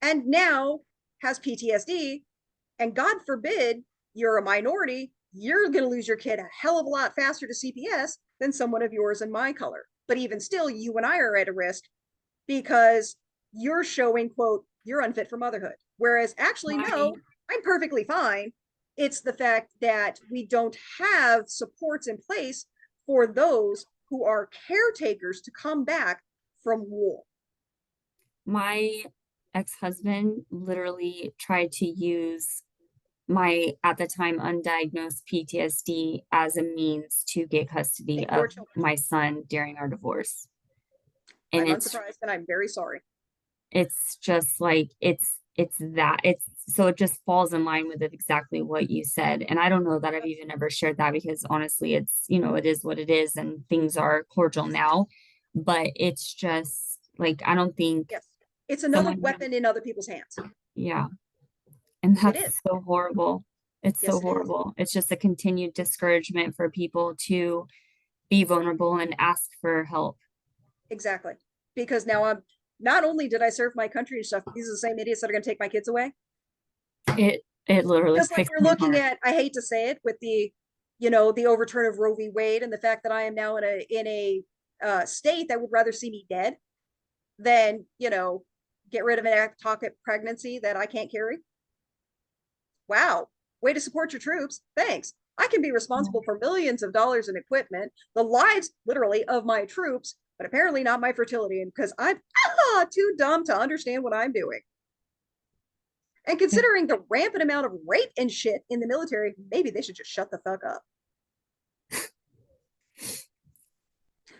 And now has PTSD, and God forbid you're a minority, you're going to lose your kid a hell of a lot faster to CPS than someone of yours and my color. But even still, you and I are at a risk because you're showing, quote, you're unfit for motherhood. Whereas actually, no, I'm perfectly fine. It's the fact that we don't have supports in place for those who are caretakers to come back from war. My ex-husband literally tried to use my, at the time, undiagnosed PTSD as a means to get custody of my son during our divorce. And I'm unsurprised, and I'm very sorry. It's just like, so it just falls in line with exactly what you said. And I don't know that I've even ever shared that, because honestly, it's, it is what it is, and things are cordial now, but it's just like, I don't think. Yes. It's another weapon in other people's hands. Yeah. And that's so horrible. It's so horrible. It's just a continued discouragement for people to be vulnerable and ask for help. Exactly. Because now I'm, not only did I serve my country and stuff, these are the same idiots that are going to take my kids away. It literally, just like we're looking at, I hate to say it, with the, the overturn of Roe v. Wade, and the fact that I am now in a state that would rather see me dead than, get rid of an ectopic pregnancy that I can't carry. Wow, way to support your troops. Thanks. I can be responsible for millions of dollars in equipment, the lives literally of my troops, but apparently not my fertility, because I'm too dumb to understand what I'm doing. And considering the rampant amount of rape and shit in the military, maybe they should just shut the fuck up.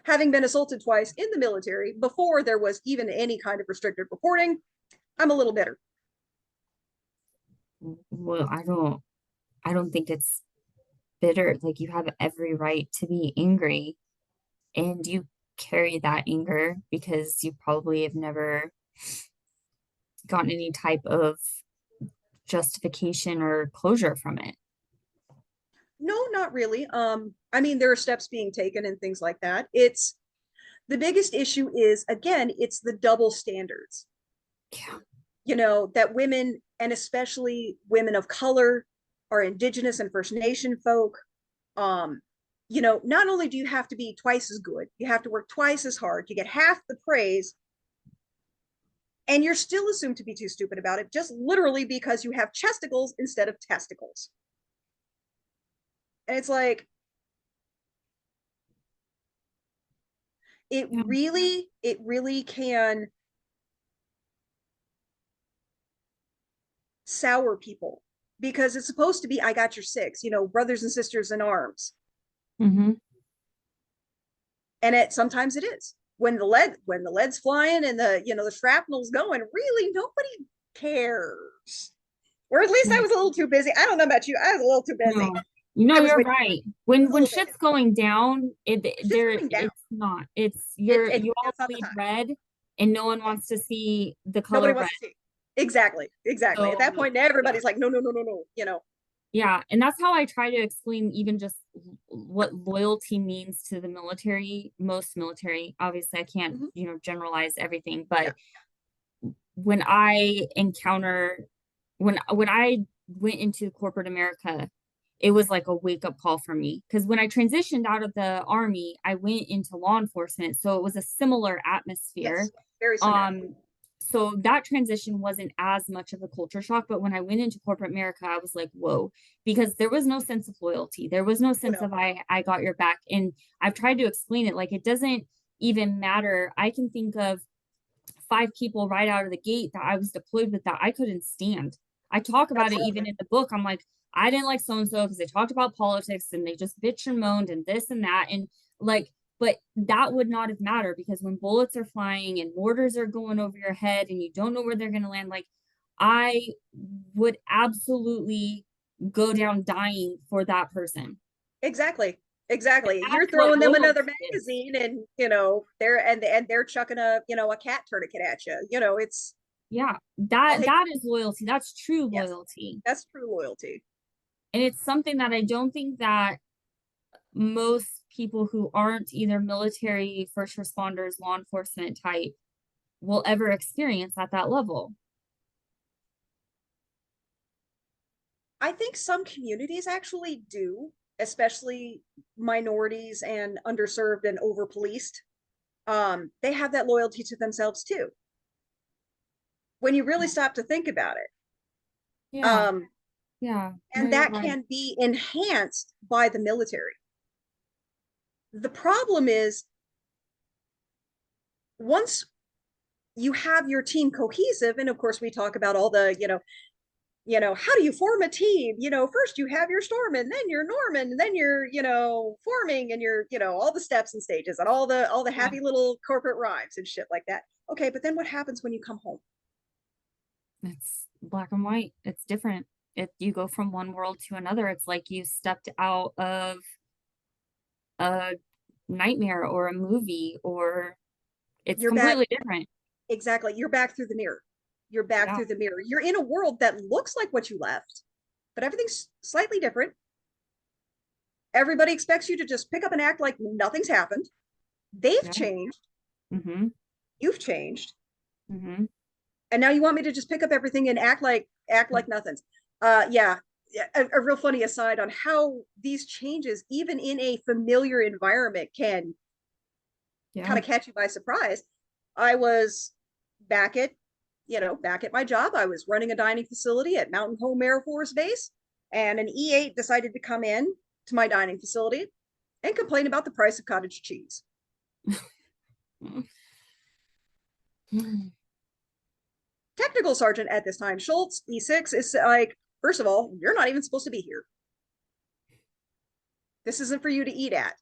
Having been assaulted twice in the military before there was even any kind of restricted reporting, I'm a little bitter. Well, I don't think it's bitter. Like, you have every right to be angry, and you carry that anger because you probably have never gotten any type of justification or closure from it. No, not really. I mean, there are steps being taken and things like that. It's the biggest issue is, again, it's the double standards. Yeah. That women, and especially women of color, are Indigenous and First Nation folk. Not only do you have to be twice as good, you have to work twice as hard. You get half the praise And you're still assumed to be too stupid about it, just literally because you have chesticles instead of testicles. And it's like, it really can sour people, because it's supposed to be, I got your six, brothers and sisters in arms. Mm-hmm. And sometimes it is. When the lead's flying and the shrapnel's going, really nobody cares. Or at least I was a little too busy. I don't know about you. I was a little too busy. No. You're right. When shit's going down, you all bleed red, and no one wants to see the color Nobody red. wants to see. Exactly. So, at that point, everybody's like, no. Yeah, and that's how I try to explain even just what loyalty means to the military, most military. Obviously, I can't, generalize everything, but when I went into corporate America, it was like a wake-up call for me. Because when I transitioned out of the Army, I went into law enforcement. So it was a similar atmosphere. Yes, very similar. So that transition wasn't as much of a culture shock. But when I went into corporate America, I was like, whoa, because there was no sense of loyalty. There was no sense of I got your back. And I've tried to explain it. Like, it doesn't even matter. I can think of 5 people right out of the gate that I was deployed with that I couldn't stand. I talk about it even in the book. I'm like, I didn't like so-and-so because they talked about politics and they just bitched and moaned and this and that. And like, but that would not have mattered, because when bullets are flying and mortars are going over your head and you don't know where they're going to land, like, I would absolutely go down dying for that person. Exactly. You're throwing them another magazine, and they're chucking a cat tourniquet at you. It's that is loyalty. That's true loyalty. Yes, that's true loyalty. And it's something that I don't think that most people who aren't either military, first responders, law enforcement type will ever experience at that level. I think some communities actually do, especially minorities and underserved and over policed. They have that loyalty to themselves too, when you really stop to think about it. And that can be enhanced by the military. The problem is, once you have your team cohesive, and of course we talk about all the, how do you form a team? First you have your storeman, then you're Norman, and then you're, forming, and you're, all the steps and stages and all the happy little corporate rhymes and shit like that. Okay, but then what happens when you come home? It's black and white. It's different. You go from one world to another. It's like you stepped out of a nightmare or a movie, or it's completely different. Exactly. You're back through the mirror. You're in a world that looks like what you left, but everything's slightly different. Everybody expects you to just pick up and act like nothing's happened. They've changed. You've changed. And now you want me to just pick up everything and act like nothing's. A real funny aside on how these changes, even in a familiar environment, can kind of catch you by surprise. I was back at my job. I was running a dining facility at Mountain Home Air Force Base, and an E8 decided to come in to my dining facility and complain about the price of cottage cheese. Technical sergeant at this time, Schultz, E6, is like, first of all, you're not even supposed to be here. This isn't for you to eat at.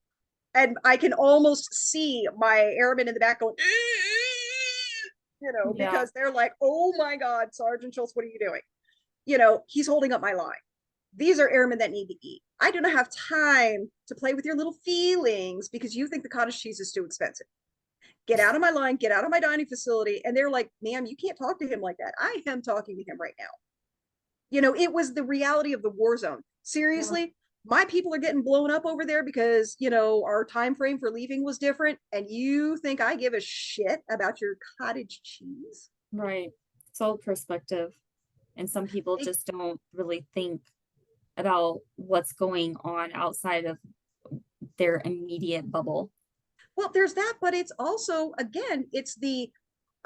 And I can almost see my airmen in the back going, because they're like, oh my God, Sergeant Schultz, what are you doing? He's holding up my line. These are airmen that need to eat. I do not have time to play with your little feelings because you think the cottage cheese is too expensive. Get out of my line, get out of my dining facility. And they're like, ma'am, you can't talk to him like that. I am talking to him right now. It was the reality of the war zone. Seriously, my people are getting blown up over there because, our time frame for leaving was different. And you think I give a shit about your cottage cheese? Right. It's all perspective. And some people just don't really think about what's going on outside of their immediate bubble. Well, there's that, but it's also, again, it's the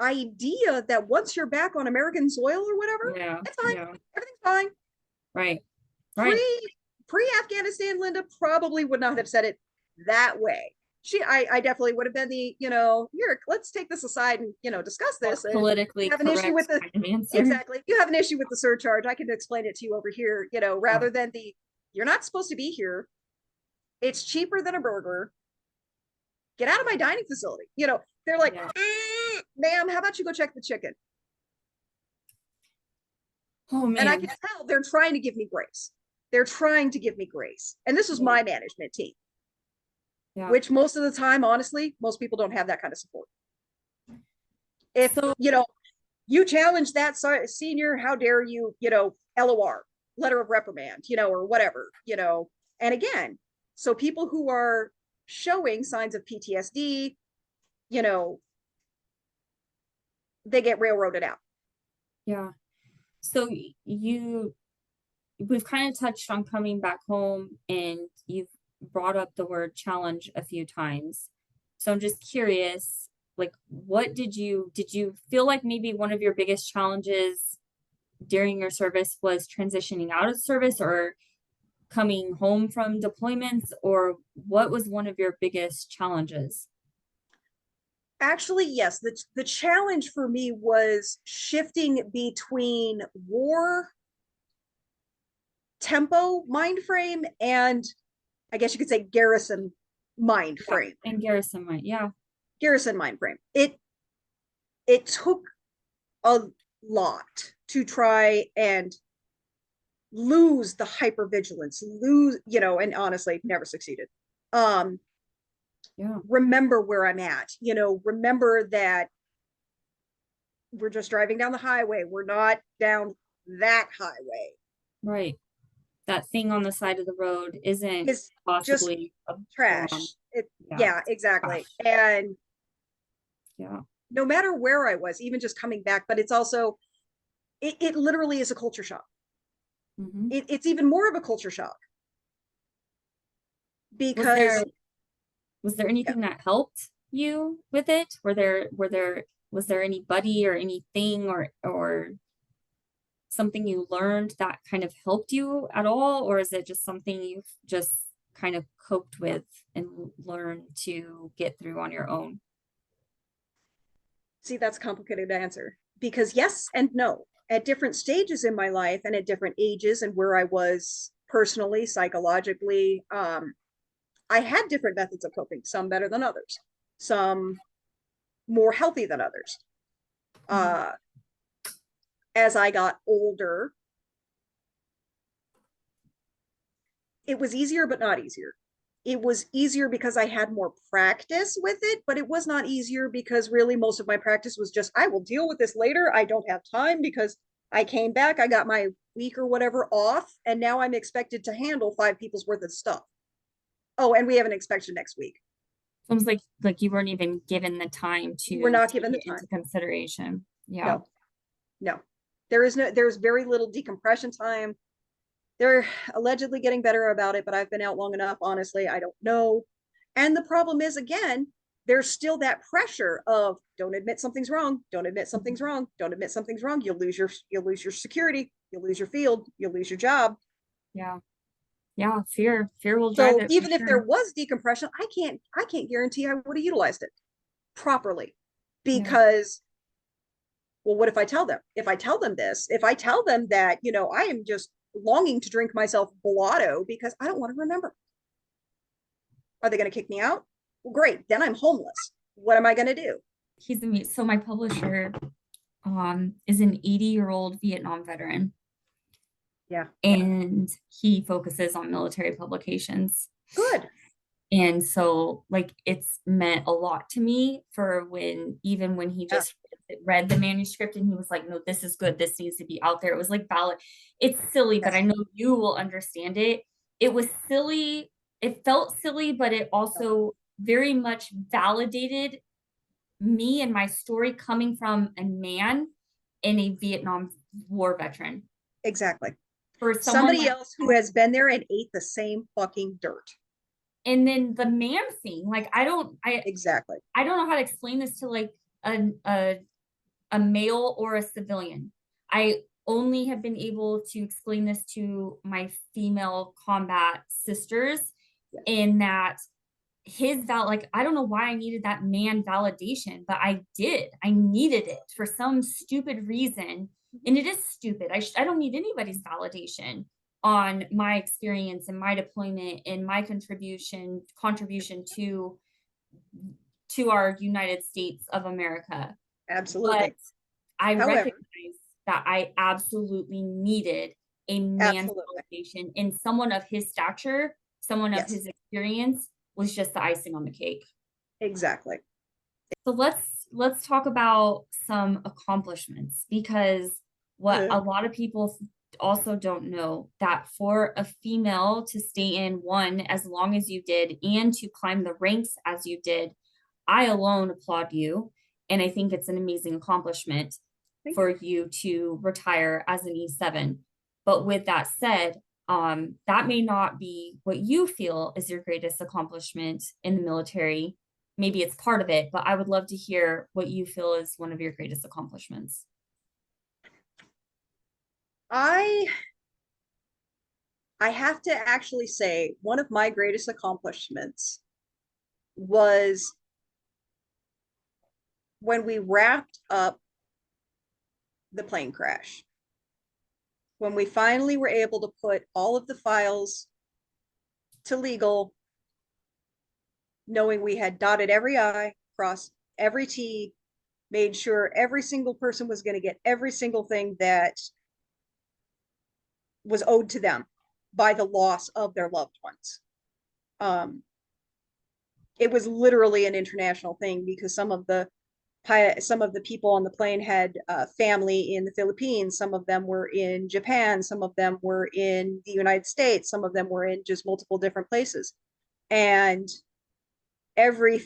idea that once you're back on American soil or whatever, Yeah. it's fine. Yeah. Everything's fine. Right. Right. Pre-Afghanistan, Linda probably would not have said it that way. I definitely would have been the, here, let's take this aside and, discuss this. More politically You have an issue with correct the, kind of answer. exactly. If you have an issue with the surcharge, I can explain it to you over here, rather than you're not supposed to be here. It's cheaper than a burger. Get out of my dining facility. They're like, ma'am, how about you go check the chicken? Oh man. And I can tell they're trying to give me grace. They're trying to give me grace. And this was my management team, which most of the time, honestly, most people don't have that kind of support. If, you challenge that senior, how dare you, LOR, letter of reprimand, or whatever, and again, so people who are showing signs of PTSD, they get railroaded out. Yeah. So we've kind of touched on coming back home, and you've brought up the word challenge a few times. So I'm just curious, like, what did you feel like maybe one of your biggest challenges during your service was transitioning out of service or coming home from deployments, or what was one of your biggest challenges? Actually, yes, the challenge for me was shifting between war tempo mind frame and, I guess you could say, garrison mind frame. And garrison mind, garrison mind frame. It took a lot to try and lose the hypervigilance, and honestly never succeeded. Remember where I'm at, remember that we're just driving down the highway. We're not down that highway. Right. That thing on the side of the road isn't possibly trash. Exactly. Trash. And no matter where I was, even just coming back, but it's also, it literally is a culture shock. Mm-hmm. It's even more of a culture shock. Because was there anything that helped you with it? Was there anybody or anything or something you learned that kind of helped you at all? Or is it just something you've just kind of coped with and learned to get through on your own? See, that's a complicated answer, because yes and no. At different stages in my life and at different ages and where I was personally, psychologically, I had different methods of coping, some better than others, some more healthy than others. As I got older, it was easier, but not easier. It was easier because I had more practice with it, but it was not easier because really most of my practice was just, I will deal with this later. I don't have time because I came back, I got my week or whatever off, and now I'm expected to handle 5 people's worth of stuff. Oh, and we have an inspection next week. Sounds like you weren't even given the time to. We're not given the time into consideration. Yeah. No. There's very little decompression time. They're allegedly getting better about it, but I've been out long enough. Honestly, I don't know. And the problem is, again, there's still that pressure of don't admit something's wrong. Don't admit something's wrong. Don't admit something's wrong. You'll lose your security. You'll lose your field. You'll lose your job. Yeah, fear will drive it. So even if there was decompression, I can't guarantee I would have utilized it properly, because well, what if I tell them? If I tell them this, if I tell them that, I am just longing to drink myself blotto because I don't want to remember. Are they going to kick me out? Well, great. Then I'm homeless. What am I going to do? So my publisher is an 80-year-old Vietnam veteran. Yeah. And he focuses on military publications. Good. And so it's meant a lot to me for when he just read the manuscript and he was like, no, this is good. This needs to be out there. It was like valid. It's silly, but I know you will understand it. It was silly. It felt silly, but it also very much validated me and my story coming from a man and a Vietnam War veteran. Exactly. For somebody else who has been there and ate the same fucking dirt. And then the man thing, I don't know how to explain this to a a male or a civilian. I only have been able to explain this to my female combat sisters in that like, I don't know why I needed that man validation, but I did. I needed it for some stupid reason. And it is stupid. I don't need anybody's validation on my experience and my deployment and my contribution to our United States of America. Absolutely. But I However, recognize that I absolutely needed a man's validation, and someone of his stature, someone of his experience was just the icing on the cake. Exactly. So let's talk about some accomplishments, because what a lot of people also don't know, that for a female to stay in one as long as you did and to climb the ranks as you did, I alone applaud you. And I think it's an amazing accomplishment for you to retire as an E7. But with that said, that may not be what you feel is your greatest accomplishment in the military. Maybe it's part of it, but I would love to hear what you feel is one of your greatest accomplishments. I have to actually say one of my greatest accomplishments was when we wrapped up the plane crash. When we finally were able to put all of the files to legal, knowing we had dotted every I, crossed every T, made sure every single person was going to get every single thing that was owed to them by the loss of their loved ones. It was literally an international thing, because some of the people on the plane had family in the Philippines. Some of them were in Japan. Some of them were in the United States. Some of them were in just multiple different places. And every,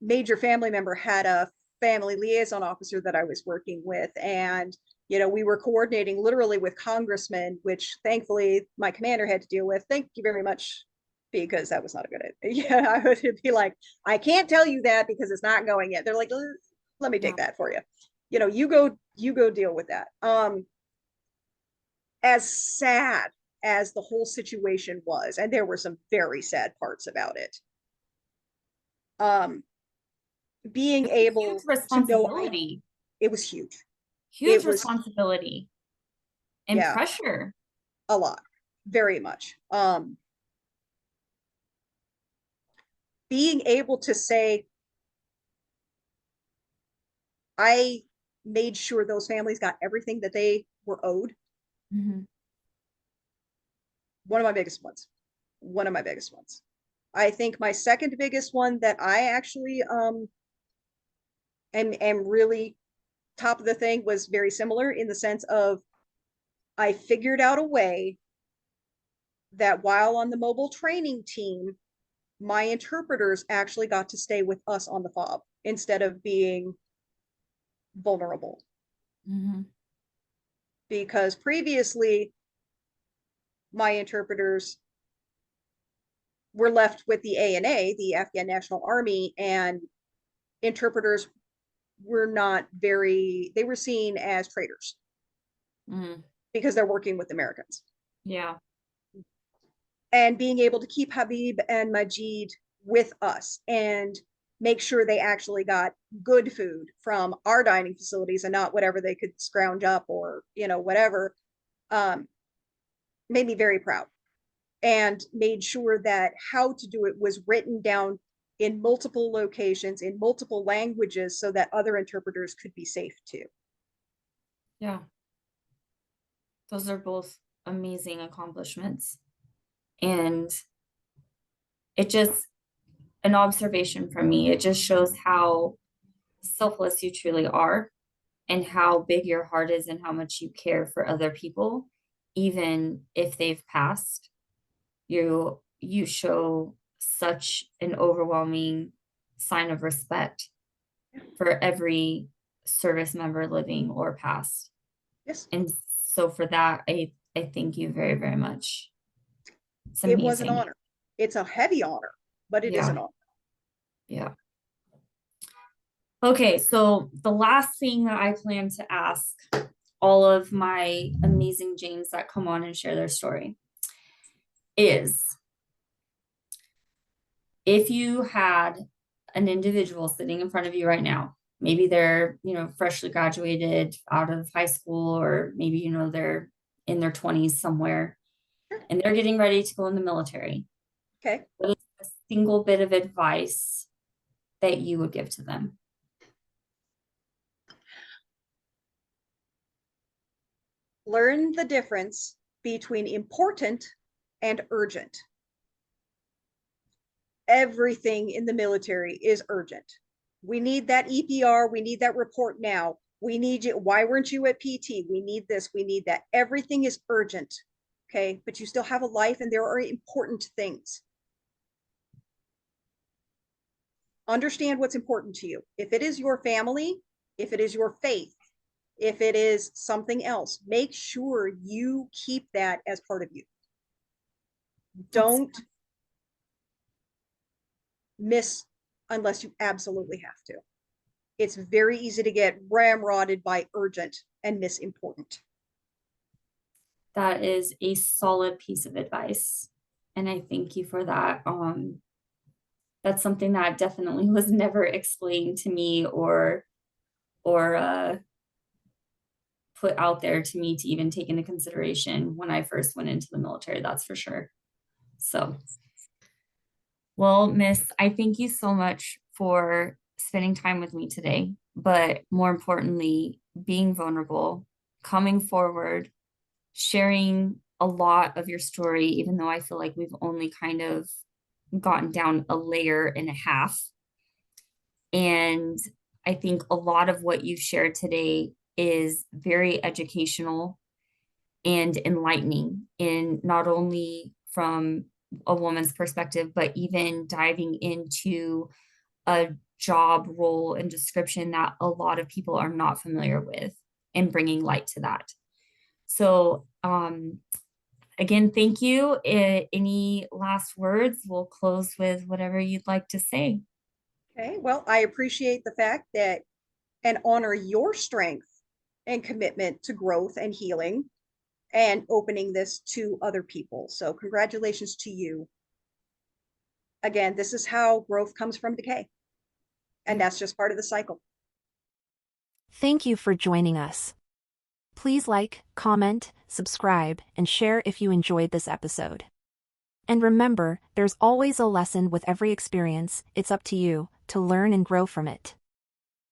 major family member had a family liaison officer that I was working with. And, we were coordinating literally with congressmen, which thankfully my commander had to deal with. Thank you very much, because that was not a good idea. Yeah, I would be like, I can't tell you that because it's not going yet. They're like, let me take that for you. You go deal with that. As sad as the whole situation was, and there were some very sad parts about it, being able to know it was huge. Huge responsibility and pressure. A lot, very much. Being able to say, I made sure those families got everything that they were owed. Mm-hmm. One of my biggest ones. I think my second biggest one that I actually am really top of the thing was very similar, in the sense of I figured out a way that while on the mobile training team, my interpreters actually got to stay with us on the FOB instead of being vulnerable. Mm-hmm. Because previously my interpreters were left with the ANA, the Afghan National Army, and interpreters were they were seen as traitors. Mm-hmm. Because they're working with Americans. Yeah. And being able to keep Habib and Majid with us and make sure they actually got good food from our dining facilities and not whatever they could scrounge up or, whatever, made me very proud, and made sure that how to do it was written down in multiple locations, in multiple languages, so that other interpreters could be safe too. Yeah. Those are both amazing accomplishments. And it just, an observation from me, it just shows how selfless you truly are, and how big your heart is, and how much you care for other people, even if they've passed. You show such an overwhelming sign of respect for every service member, living or past. Yes. And so for that, I thank you very, very much. It was an honor. It's a heavy honor, but it is an honor. Yeah. Okay, so the last thing that I plan to ask all of my amazing Janes that come on and share their story is, if you had an individual sitting in front of you right now, maybe they're, freshly graduated out of high school, or maybe, they're in their 20s somewhere, and they're getting ready to go in the military. Okay. What is a single bit of advice that you would give to them? Learn the difference between important and urgent. Everything in the military is urgent. We need that EPR. We need that report now. We need you. Why weren't you at PT? We need this. We need that. Everything is urgent. Okay. But you still have a life, and there are important things. Understand what's important to you. If it is your family, if it is your faith, if it is something else, make sure you keep that as part of you. Don't miss unless you absolutely have to. It's very easy to get ramrodded by urgent and miss important. That is a solid piece of advice, and I thank you for that. That's something that definitely was never explained to me or put out there to me to even take into consideration when I first went into the military, that's for sure. So, well, Miss, I thank you so much for spending time with me today, but more importantly, being vulnerable, coming forward, sharing a lot of your story, even though I feel like we've only kind of gotten down a layer and a half. And I think a lot of what you've shared today is very educational and enlightening, in not only from a woman's perspective, but even diving into a job role and description that a lot of people are not familiar with, and bringing light to that. So, again, thank you. Any last words? We'll close with whatever you'd like to say. Okay. Well, I appreciate the fact that and honor your strength and commitment to growth and healing and opening this to other people. So congratulations to you. Again, this is how growth comes from decay. And that's just part of the cycle. Thank you for joining us. Please like, comment, subscribe, and share if you enjoyed this episode. And remember, there's always a lesson with every experience. It's up to you to learn and grow from it.